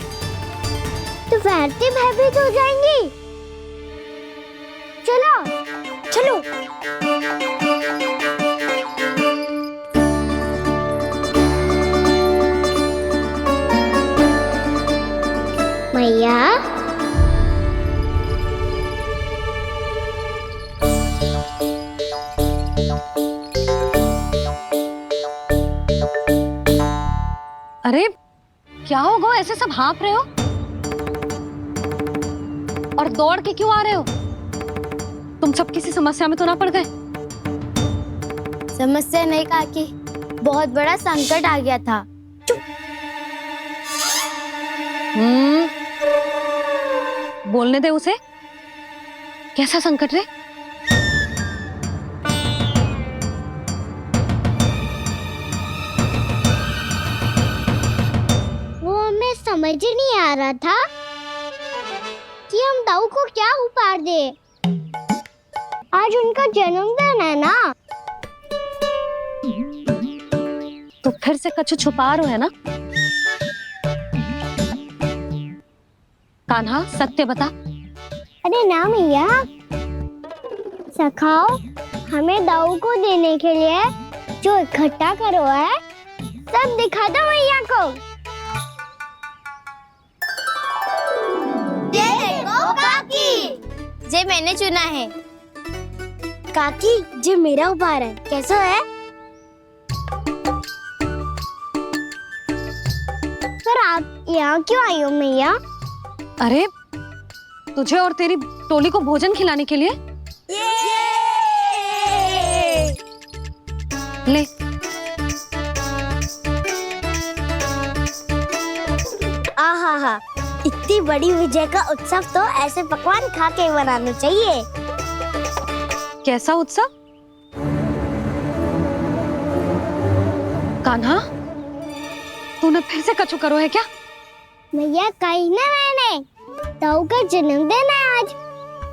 तो वैरती भयभीत हो जाएंगी। चलो, चलो। मैया, अरे क्या होगा, ऐसे सब हाँफ रहे हो और दौड़ के क्यों आ रहे हो? तुम सब किसी समस्या में तो ना पड़ गए? समस्या नहीं काकी, बहुत बड़ा संकट आ गया था। बोलने दे उसे। कैसा संकट रे? वो हमें समझ ही नहीं आ रहा था कि हम दाऊ को क्या उपहार दे। आज उनका जन्मदिन है ना। तो फिर से कछु छुपा रहे हो है ना? कान्हा सत्य बता। अरे ना मैया, सखाओ हमें दाऊ को देने के लिए जो इकट्ठा करो है सब दिखा दो मैया को। ये देखो काकी, जे मैंने चुना है। काकी, जे मेरा उपहार है, कैसा है? पर आप यहाँ क्यों आई हो मैया? अरे तुझे और तेरी टोली को भोजन खिलाने के लिए। ले। आहा, इतनी बड़ी विजय का उत्सव तो ऐसे पकवान खा के मनाना चाहिए। कैसा उत्सव? कान्हा, तूने फिर से कछु करो है क्या? मैया कही ना मैंने, दाऊ का जन्मदिन है आज।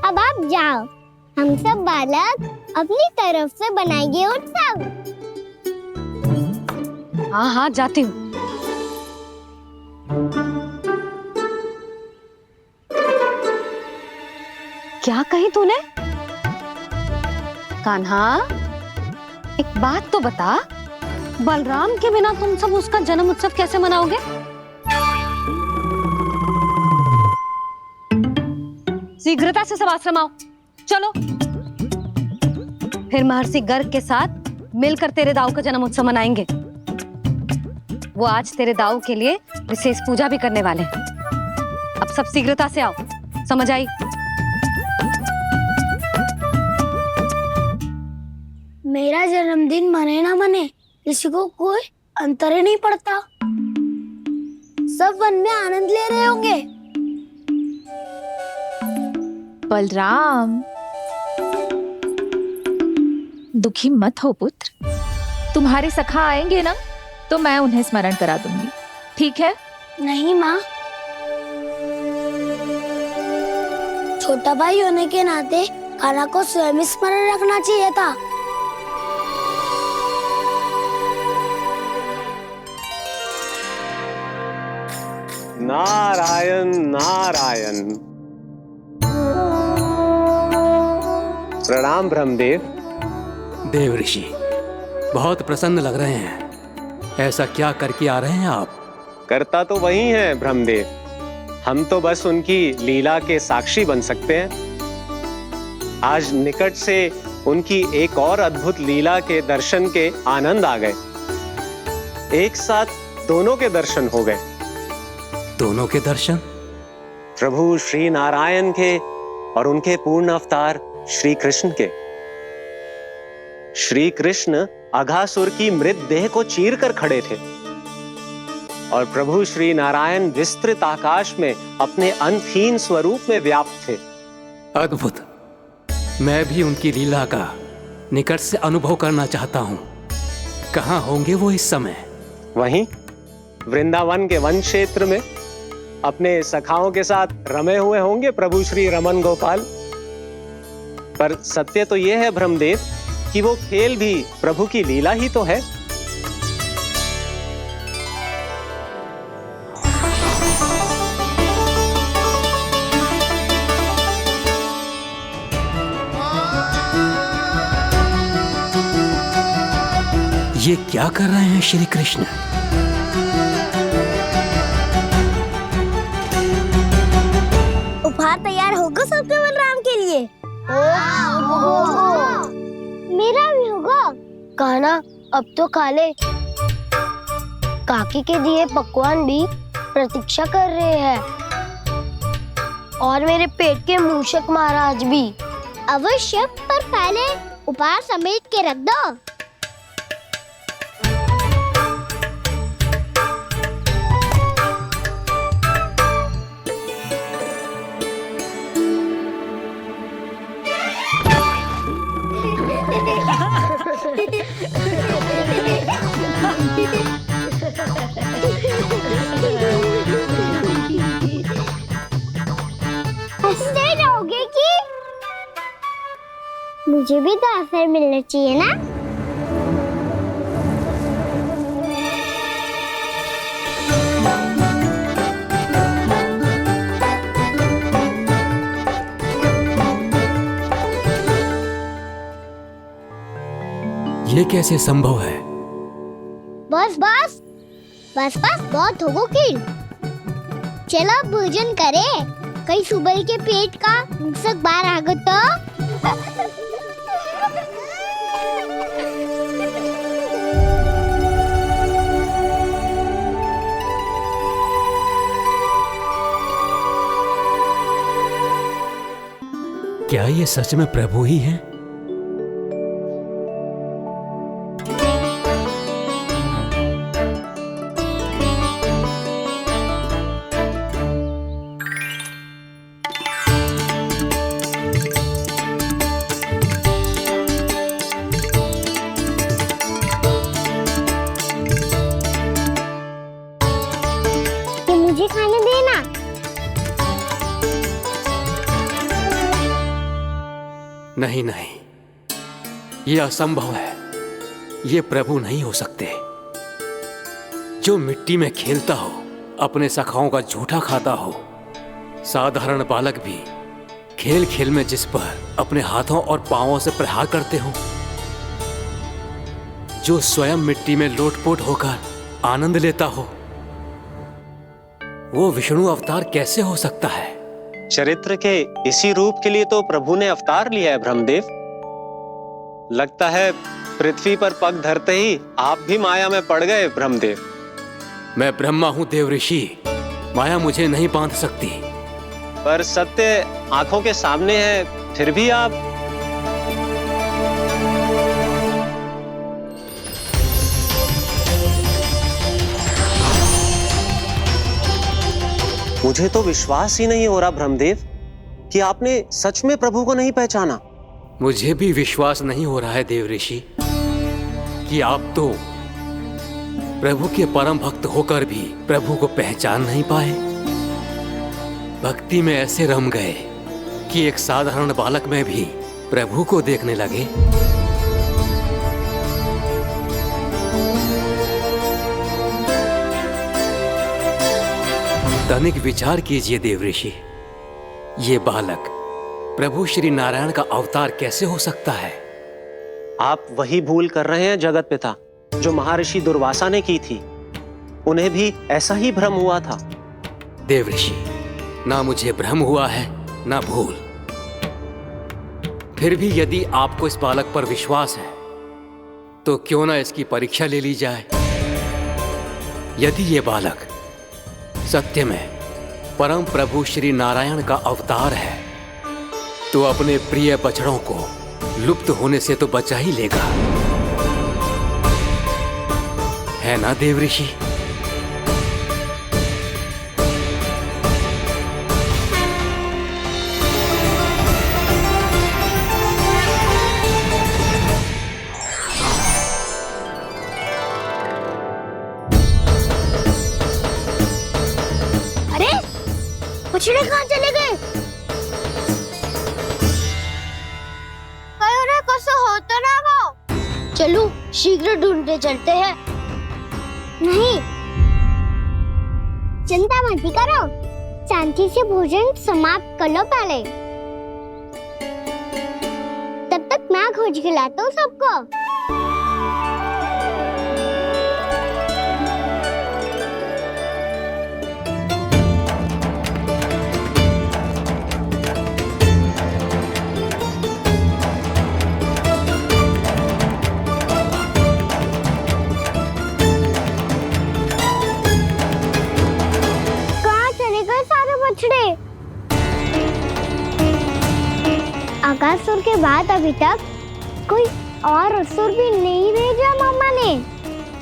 अब आप जाओ, हम सब बालक अपनी तरफ से बनाएंगे उत्सव। हाँ हाँ जाती हूँ। क्या कही तूने? कान्हा, एक बात तो बता, बलराम के बिना तुम सब उसका जन्म उत्सव कैसे मनाओगे? शीघ्रता से सब आश्रम आओ, चलो। फिर महर्षि गर्ग के साथ मिलकर तेरे दाऊ का जन्म उत्सव मनाएंगे। वो आज तेरे दाऊ के लिए विशेष पूजा भी करने वाले हैं। अब सब शीघ्रता से आओ, समझ आई? मेरा जन्मदिन मने ना मने, किसी को कोई अंतर ही नहीं पड़ता। सब वन में आनंद ले रहे होंगे। बलराम, दुखी मत हो पुत्र। तुम्हारे सखा आएंगे ना, तो मैं उन्हें स्मरण करा दूंगी, ठीक है? नहीं माँ, छोटा भाई होने के नाते कान्हा को स्वयं स्मरण रखना चाहिए था। नारायण नारायण। प्रणाम ब्रह्मदेव। देव ऋषि, बहुत प्रसन्न लग रहे हैं। ऐसा क्या करके आ रहे हैं आप? करता तो वही है ब्रह्मदेव, हम तो बस उनकी लीला के साक्षी बन सकते हैं। आज निकट से उनकी एक और अद्भुत लीला के दर्शन के आनंद आ गए। एक साथ दोनों के दर्शन हो गए। दोनों के दर्शन? प्रभु श्री नारायण के और उनके पूर्ण अवतार श्री कृष्ण के। श्री कृष्ण अघासुर की मृत देह को चीर कर खड़े थे और प्रभु श्री नारायण विस्तृत आकाश में अपने अंतहीन स्वरूप में व्याप्त थे। अद्भुत। मैं भी उनकी लीला का निकट से अनुभव करना चाहता हूँ। कहाँ होंगे वो इस समय? वहीं वृंदावन के वन क्षेत्र में अपने सखाओं के साथ रमे हुए होंगे प्रभु श्री रमन गोपाल। पर सत्य तो यह है ब्रह्मदेव कि वो खेल भी प्रभु की लीला ही तो है। ये क्या कर रहे हैं श्री कृष्ण? उपहार तैयार होगा सबके बलराम के लिए? मेरा भी होगा। कान्हा अब तो खा ले। काकी के दिए पकवान भी प्रतीक्षा कर रहे हैं और मेरे पेट के मूषक महाराज भी। अवश्य, पर पहले उपहार समेट के रख दो। हंसते रहोगे कि? मुझे भी तो अवसर मिलना चाहिए ना। ये कैसे संभव है? बस बस बस बस बहुत हो गई। चलो भोजन करें। कहीं सुबह के पेट का मूषक बाहर आ गया तो। क्या ये सच में प्रभु ही हैं? मुझे खाने देना। नहीं नहीं, ये असंभव है। ये प्रभु नहीं हो सकते। जो मिट्टी में खेलता हो, अपने सखाओं का झूठा खाता हो, साधारण बालक भी खेल खेल में जिस पर अपने हाथों और पांवों से प्रहार करते हो, जो स्वयं मिट्टी में लोटपोट होकर आनंद लेता हो, वो विष्णु अवतार कैसे हो सकता है? चरित्र के इसी रूप के लिए तो प्रभु ने अवतार लिया है ब्रह्मदेव। लगता है पृथ्वी पर पग धरते ही आप भी माया में पड़ गए ब्रह्मदेव। मैं ब्रह्मा हूं देव ऋषि, माया मुझे नहीं बांध सकती। पर सत्य आंखों के सामने है, फिर भी आप। मुझे तो विश्वास ही नहीं हो रहा ब्रह्मदेव कि आपने सच में प्रभु को नहीं पहचाना। मुझे भी विश्वास नहीं हो रहा है देव ऋषि कि आप तो प्रभु के परम भक्त होकर भी प्रभु को पहचान नहीं पाए। भक्ति में ऐसे रम गए कि एक साधारण बालक में भी प्रभु को देखने लगे। तनिक विचार कीजिए देवऋषि, ये बालक प्रभु श्री नारायण का अवतार कैसे हो सकता है? आप वही भूल कर रहे हैं जगत पिता जो महर्षि दुर्वासा ने की थी। उन्हें भी ऐसा ही भ्रम हुआ था। देवऋषि, ना मुझे भ्रम हुआ है ना भूल। फिर भी यदि आपको इस बालक पर विश्वास है तो क्यों ना इसकी परीक्षा ले ली जाए। यदि ये बालक सत्य में परम प्रभु श्री नारायण का अवतार है तो अपने प्रिय बछड़ों को लुप्त होने से तो बचा ही लेगा, है ना देवऋषि? अरे बछड़े कहाँ चले गए? हो तो ना वो। चलो शीघ्र ढूंढते चलते हैं। नहीं, चिंता मत करो, शांति से भोजन समाप्त कर लो पहले। तब तक मैं खोज के लाता हूँ सबको। अगासुर के बाद अभी तक कोई और असुर भी नहीं भेजा मामा ने,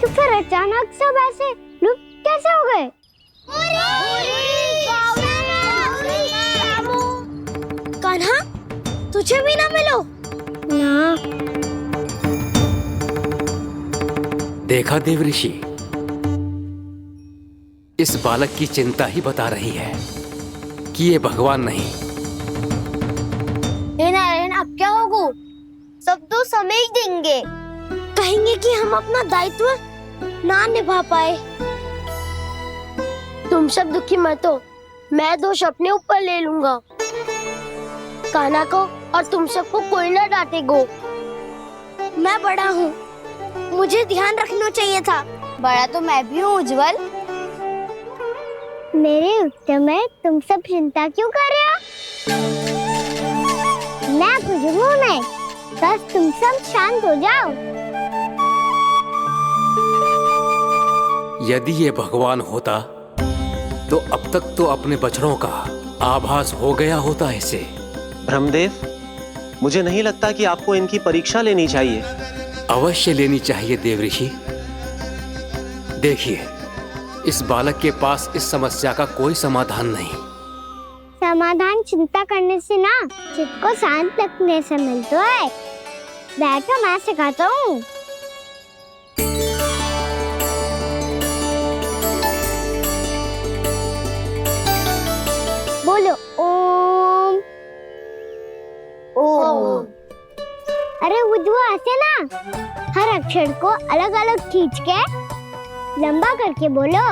तो फिर अचानक सब ऐसे लुप्त कैसे हो गए? कान्हा, तुझे भी ना मिलो ना। देखा देवऋषि, इस बालक की चिंता ही बता रही है कि ये भगवान नहीं। नारायण, अब क्या होगा? सब तो समझ देंगे, कहेंगे कि हम अपना दायित्व ना निभा पाए। तुम सब दुखी मत हो, मैं दोष अपने ऊपर ले लूंगा। कान्हा को और तुम सबको कोई ना डांटेगा। मैं बड़ा हूँ, मुझे ध्यान रखना चाहिए था। बड़ा तो मैं भी हूँ उज्जवल। मेरे उत्तर में तुम सब चिंता क्यों कर रहे हो? मैं बुझूंगा नहीं, बस तुम सब शांत हो जाओ। यदि ये भगवान होता तो अब तक तो अपने बछड़ों का आभास हो गया होता इसे। ब्रह्मदेव, मुझे नहीं लगता कि आपको इनकी परीक्षा लेनी चाहिए। अवश्य लेनी चाहिए देवऋषि। देखिए, इस बालक के पास इस समस्या का कोई समाधान नहीं। समाधान चिंता करने से ना, चित्त को शांत रखने से मिलता है। बैठो, मैं सिखाता हूँ। बोलो ओम। ओम। अरे उज्जव, ऐसे ना हर अक्षर को अलग अलग खींच के लंबा करके बोलो।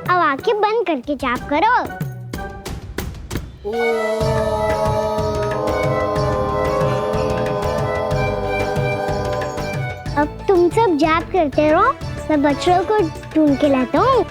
अब आंखें बंद करके जाप करो। अब तुम सब जाप करते रहो, मैं बच्चों को ढूंढ के लाता हूँ।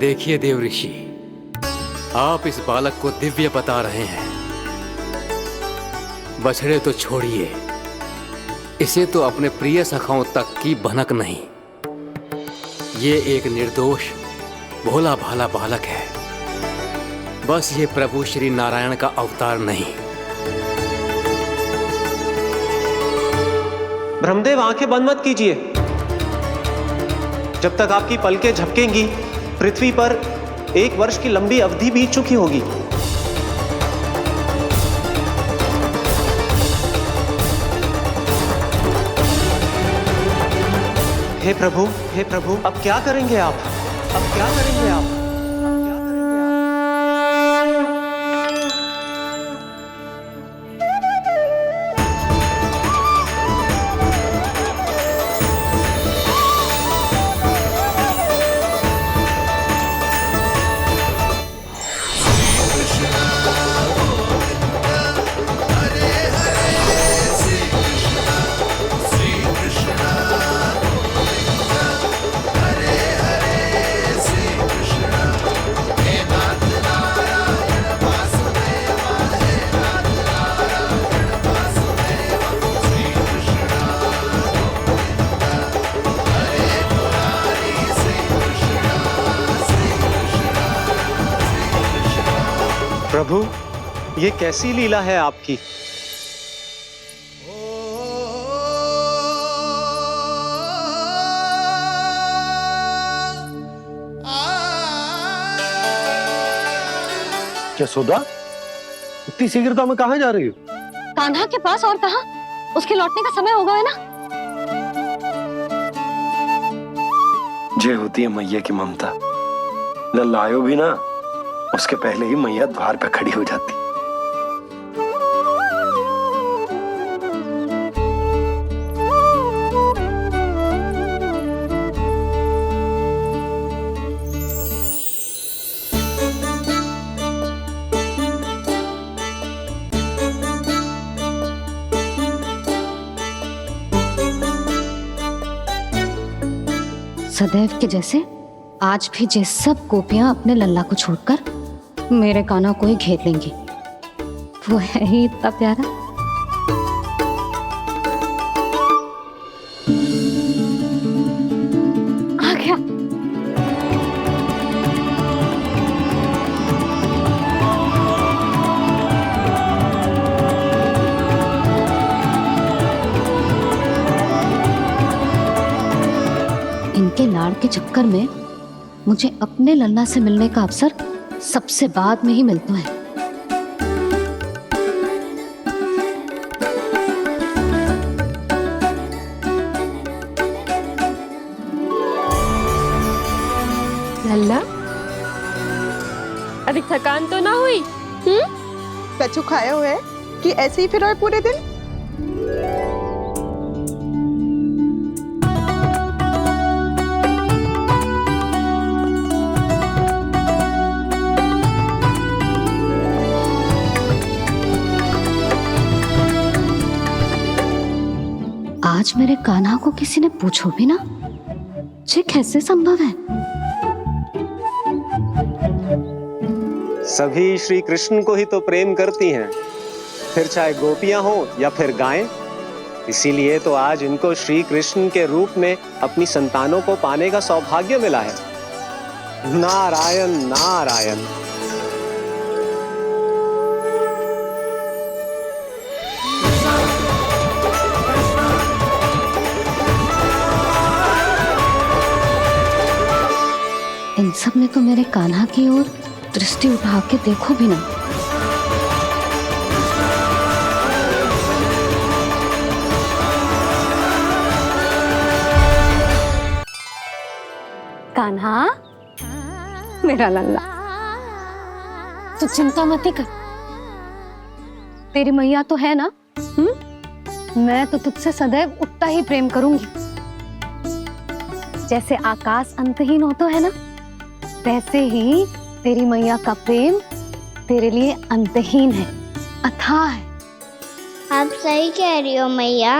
देखिए देव ऋषि, आप इस बालक को दिव्य बता रहे हैं। बछड़े तो छोड़िए, इसे तो अपने प्रिय सखाओं तक की भनक नहीं। ये एक निर्दोष भोला भाला बालक है, बस ये प्रभु श्री नारायण का अवतार नहीं। ब्रह्मदेव, आंखें बंद मत कीजिए। जब तक आपकी पलकें झपकेंगी, पृथ्वी पर 1 वर्ष की लंबी अवधि बीत चुकी होगी। हे प्रभु, अब क्या करेंगे आप? अब क्या करेंगे आप? प्रभु, ये कैसी लीला है आपकी? यशोदा, इतनी शीघ्रता में कहाँ जा रही हो? कान्हा के पास, और कहाँ? उसके लौटने का समय हो गया है ना। जे होती है मैया की ममता, लल्ला आयो भी ना, उसके पहले ही मैया द्वार पे खड़ी हो जाती। सदैव के जैसे आज भी जे सब गोपियां अपने लल्ला को छोड़कर मेरे कान्हा को ही घेर लेंगी। वो है ही इतना प्यारा। आ गया। इनके लाड़ के चक्कर में मुझे अपने लल्ला से मिलने का अवसर सबसे बाद में ही मिलता है। लल्ला, अभी थकान तो ना हुई? कछु खाया हुआ है कि ऐसे ही फिर आए पूरे दिन? आज मेरे कान्हा को किसी ने पूछो भी ना, ये कैसे संभव है? सभी श्री कृष्ण को ही तो प्रेम करती हैं, फिर चाहे गोपियां हो या फिर गायें। इसीलिए तो आज इनको श्री कृष्ण के रूप में अपनी संतानों को पाने का सौभाग्य मिला है। नारायण नारायण। इन सब ने तो मेरे कान्हा की ओर दृष्टि उठा के देखो भी ना। कान्हा, मेरा लल्ला, तू चिंता मत कर। तेरी मैया तो है ना, मैं तो तुझसे सदैव उतना ही प्रेम करूंगी। जैसे आकाश अंतहीन होता है ना, वैसे ही तेरी मैया का प्रेम तेरे लिए अंतहीन है, अथाह है। आप सही कह रही हो मैया।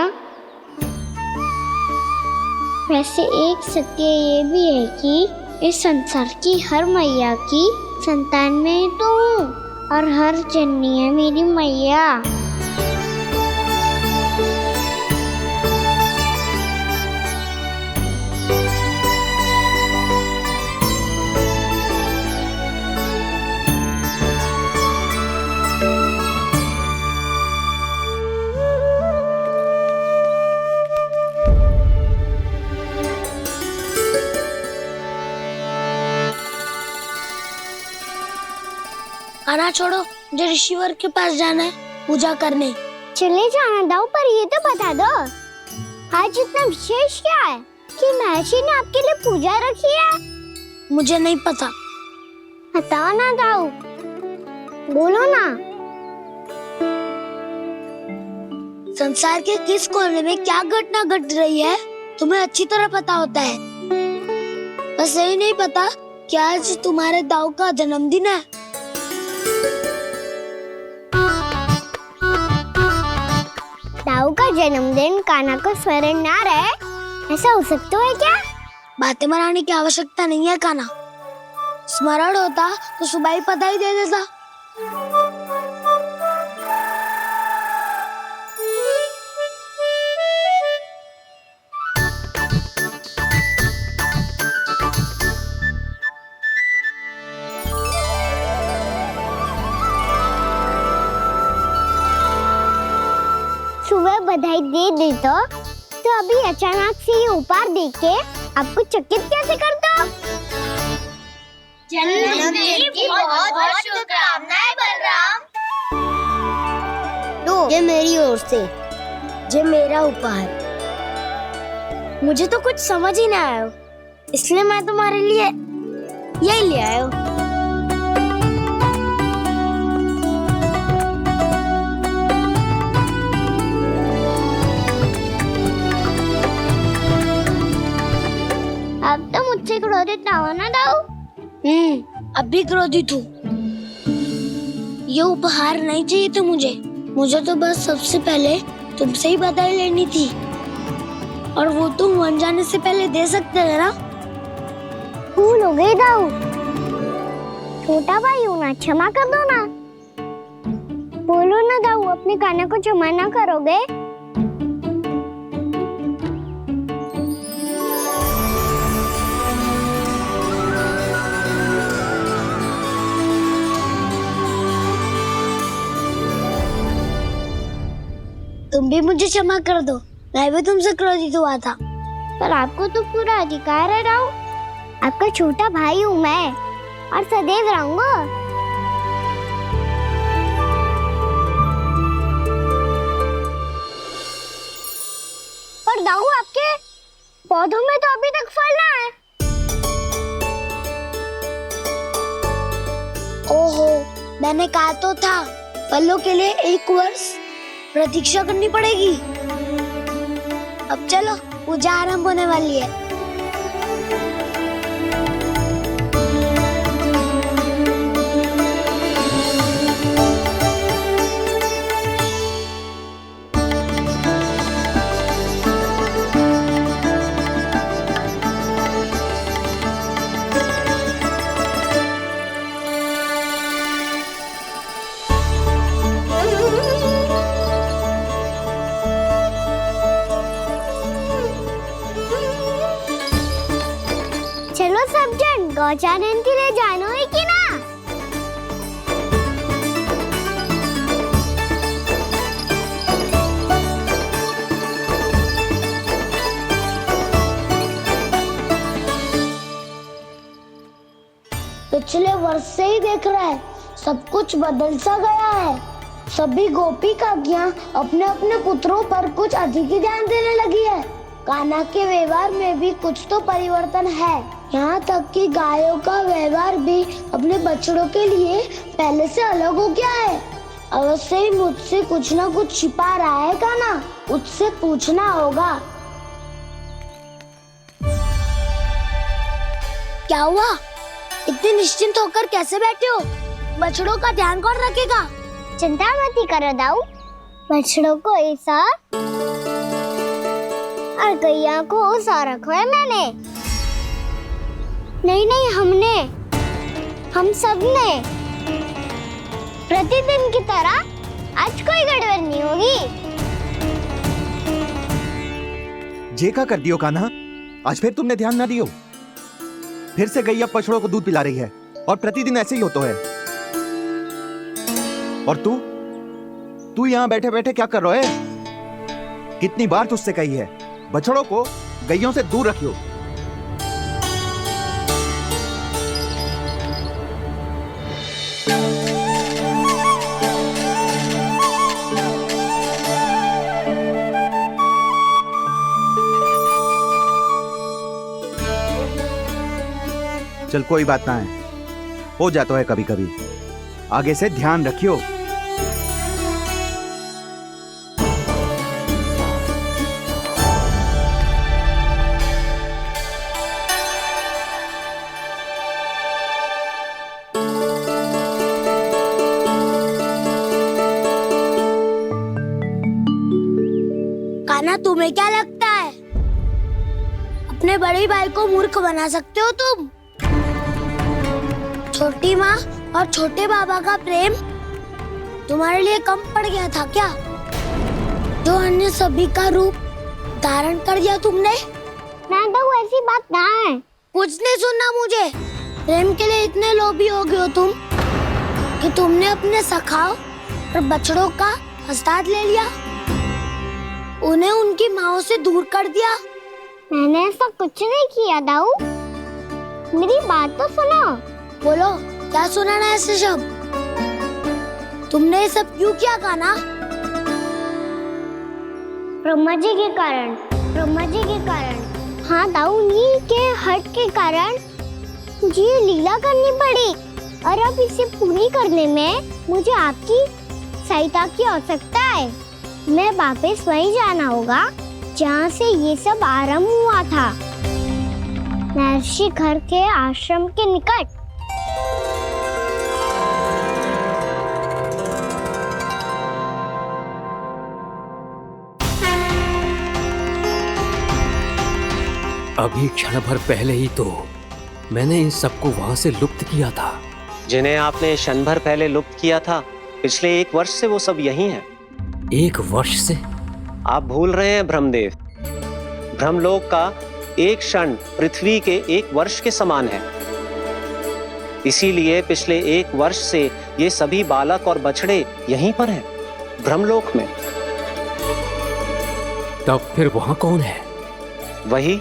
वैसे एक सत्य ये भी है कि इस संसार की हर मैया की संतान में तो हूँ और हर जननी है मेरी मैया। खाना छोड़ो, मुझे ऋषिवर के पास जाना है पूजा करने। चले जाना दाऊ, पर ये तो बता दो आज इतना विशेष क्या है कि महर्षि ने आपके लिए पूजा रखी है? मुझे नहीं पता। बताओ ना दाऊ, बोलो ना। संसार के किस कोने में क्या घटना घट रही है तुम्हें अच्छी तरह पता होता है। बस यही नहीं पता कि आज तुम्हारे दाऊ का जन्मदिन है। दाऊ का जन्मदिन कान्हा को स्मरण ना रहे, ऐसा हो सकता है क्या? बातें बनाने की आवश्यकता नहीं है कान्हा, स्मरण होता तो सुबह ही पता ही दे देता। सुबह बधाई दे देता तो अभी अचानक से ये उपहार देख के आपको चकित कैसे कर दो? जन्मदिन की बहुत-बहुत शुभकामनाएं बलराम। दो, ये मेरी ओर से, ये मेरा उपहार। मुझे तो कुछ समझ ही ना आया, इसलिए मैं तुम्हारे लिए यही ले आया हूँ। अब तो मुझसे क्रोधित ना हो ना दाऊ। अब भी क्रोधित हूँ। ये उपहार नहीं चाहिए था मुझे तो बस सबसे पहले तुमसे ही बधाई लेनी थी, और वो तुम बन जाने से पहले दे सकते थे ना। भूल हो गई दाऊ, छोटा भाई हूँ ना, क्षमा कर दो ना। बोलो ना दाऊ, अपने कान्हा को क्षमा ना करोगे? तुम भी मुझे क्षमा कर दो, मैं भी तुमसे क्रोधित हुआ था। पर आपको तो पूरा अधिकार है दाऊ, आपका छोटा भाई हूँ मैं और सदैव रहूंगा। पर दाऊ, आपके पौधों में तो अभी तक फल ना है। ओहो, मैंने कहा तो था फलों के लिए 1 वर्ष प्रतीक्षा करनी पड़ेगी। अब चलो, पूजा आरंभ होने वाली है। चलो सब जन गौचानन के लिए जानो है कि ना? पिछले वर्ष से ही देख रहा है, सब कुछ बदल सा गया है। सभी गोपी काकियां अपने अपने पुत्रों पर कुछ अधिक ही ध्यान देने लगी है। कान्हा के व्यवहार में भी कुछ तो परिवर्तन है। यहाँ तक कि गायों का व्यवहार भी अपने बछड़ों के लिए पहले से अलग हो गया है। अवश्य ही मुझसे कुछ ना कुछ छिपा रहा है कान्हा, उससे पूछना होगा। क्या हुआ? इतने निश्चिंत होकर कैसे बैठे हो? बछड़ों का ध्यान कौन रखेगा? चिंता मत करो दाऊ, बछड़ों को ऐसा और गैया को ऐसा रखा है मैंने। नहीं नहीं, हमने, हम सब ने। प्रतिदिन की तरह आज कोई गड़बड़ नहीं होगी। जे का कर दियो कान्हा, आज फिर तुमने ध्यान ना दियो। फिर से गैया बछड़ों को दूध पिला रही है और प्रतिदिन ऐसे ही होता है। और तू यहाँ बैठे बैठे क्या कर रहा है? कितनी बार तुझसे कही है बछड़ों को गैयों से दूर रखियो। चल कोई बात ना है, हो जाता है कभी कभी। आगे से ध्यान रखियो। कान्हा, तुम्हें क्या लगता है अपने बड़े भाई को मूर्ख बना सकते हो तुम? छोटी माँ और छोटे बाबा का प्रेम तुम्हारे लिए कम पड़ गया था क्या? जो अन्य सभी का रूप धारण कर दिया तुमने? नाटक ऐसी बात ना है। कुछ नहीं सुनना मुझे। प्रेम के लिए इतने लोभी हो गए हो तुम कि तुमने अपने सखाओ और बछड़ों का हस्ताक्षर ले लिया, उन्हें उनकी माओ से दूर कर दिया। मैंने ऐसा कुछ नहीं किया दाऊ, मेरी बात तो सुनो। बोलो, क्या सुनाना है ऐसे शब्द? तुमने ये सब क्यों किया कान्हा? ब्रह्मा जी के कारण, ब्रह्मा जी के कारण। हाँ दाऊ, नील के हट के कारण मुझे लीला करनी पड़ी, और अब इसे पूरी करने में मुझे आपकी सहायता की आवश्यकता है। मैं वापस वहीं जाना होगा जहाँ से ये सब आरंभ हुआ था, महर्षि घर के आश्रम के निकट। अभी क्षण भर पहले ही तो मैंने इन सबको वहां से लुप्त किया था। जिन्हें आपने क्षण भर पहले लुप्त किया था, पिछले 1 वर्ष से वो सब यही हैं। 1 वर्ष से? आप भूल रहे हैं ब्रह्मदेव। ब्रह्मलोक का एक क्षण पृथ्वी के 1 वर्ष के समान है। इसीलिए पिछले 1 वर्ष से ये सभी बालक और बछड़े यहीं पर हैं, ब्रह्मलोक में। तब फिर वहां कौन है? वही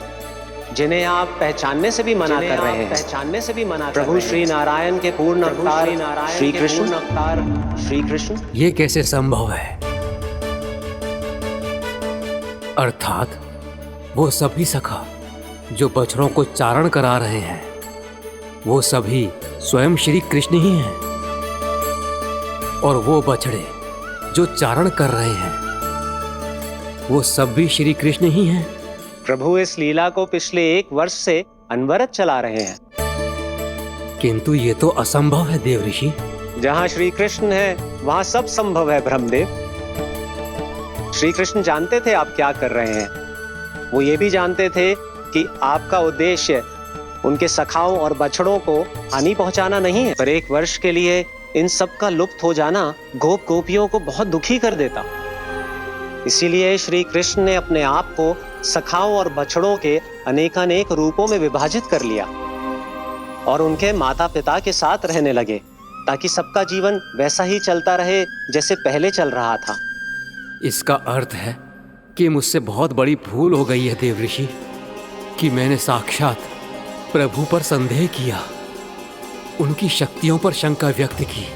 जिन्हें आप पहचानने से भी मना कर रहे हैं। पहचानने से भी मना प्रभु श्री नारायण के पूर्ण अवतार श्री कृष्ण। ये कैसे संभव है? अर्थात वो सभी सखा जो बछड़ों को चारण करा रहे हैं, वो सभी स्वयं श्री कृष्ण ही हैं, और वो बछड़े जो चारण कर रहे हैं, वो सब भी श्री कृष्ण ही हैं। प्रभु इस लीला को पिछले 1 वर्ष से अनवरत चला रहे हैं। किंतु ये तो असंभव है देव ऋषि। जहाँ श्री कृष्ण है वहाँ सब संभव है ब्रह्मदेव। श्री कृष्ण जानते थे आप क्या कर रहे हैं। वो ये भी जानते थे कि आपका उद्देश्य उनके सखाओं और बछड़ों को हानि पहुंचाना नहीं है, पर 1 वर्ष के लिए इन सब का लुप्त हो जाना गोप गोपियों को बहुत दुखी कर देता। इसीलिए श्री कृष्ण ने अपने आप को सखाओं और बछड़ों के अनेकानेक रूपों में विभाजित कर लिया और उनके माता पिता के साथ रहने लगे, ताकि सबका जीवन वैसा ही चलता रहे जैसे पहले चल रहा था। इसका अर्थ है कि मुझसे बहुत बड़ी भूल हो गई है देव ऋषि, कि मैंने साक्षात प्रभु पर संदेह किया, उनकी शक्तियों पर शंका व्यक्त की,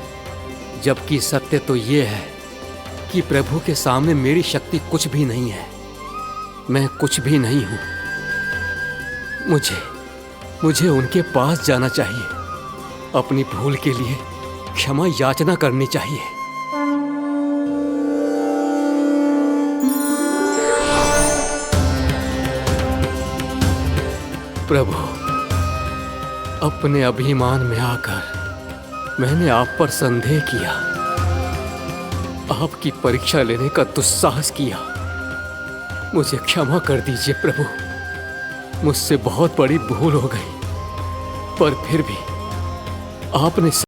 जबकि सत्य तो ये है कि प्रभु के सामने मेरी शक्ति कुछ भी नहीं है। मैं कुछ भी नहीं हूं। मुझे उनके पास जाना चाहिए, अपनी भूल के लिए क्षमा याचना करनी चाहिए। प्रभु, अपने अभिमान में आकर मैंने आप पर संदेह किया, आपकी परीक्षा लेने का दुस्साहस किया। मुझे क्षमा कर दीजिए प्रभु, मुझसे बहुत बड़ी भूल हो गई। पर फिर भी आपने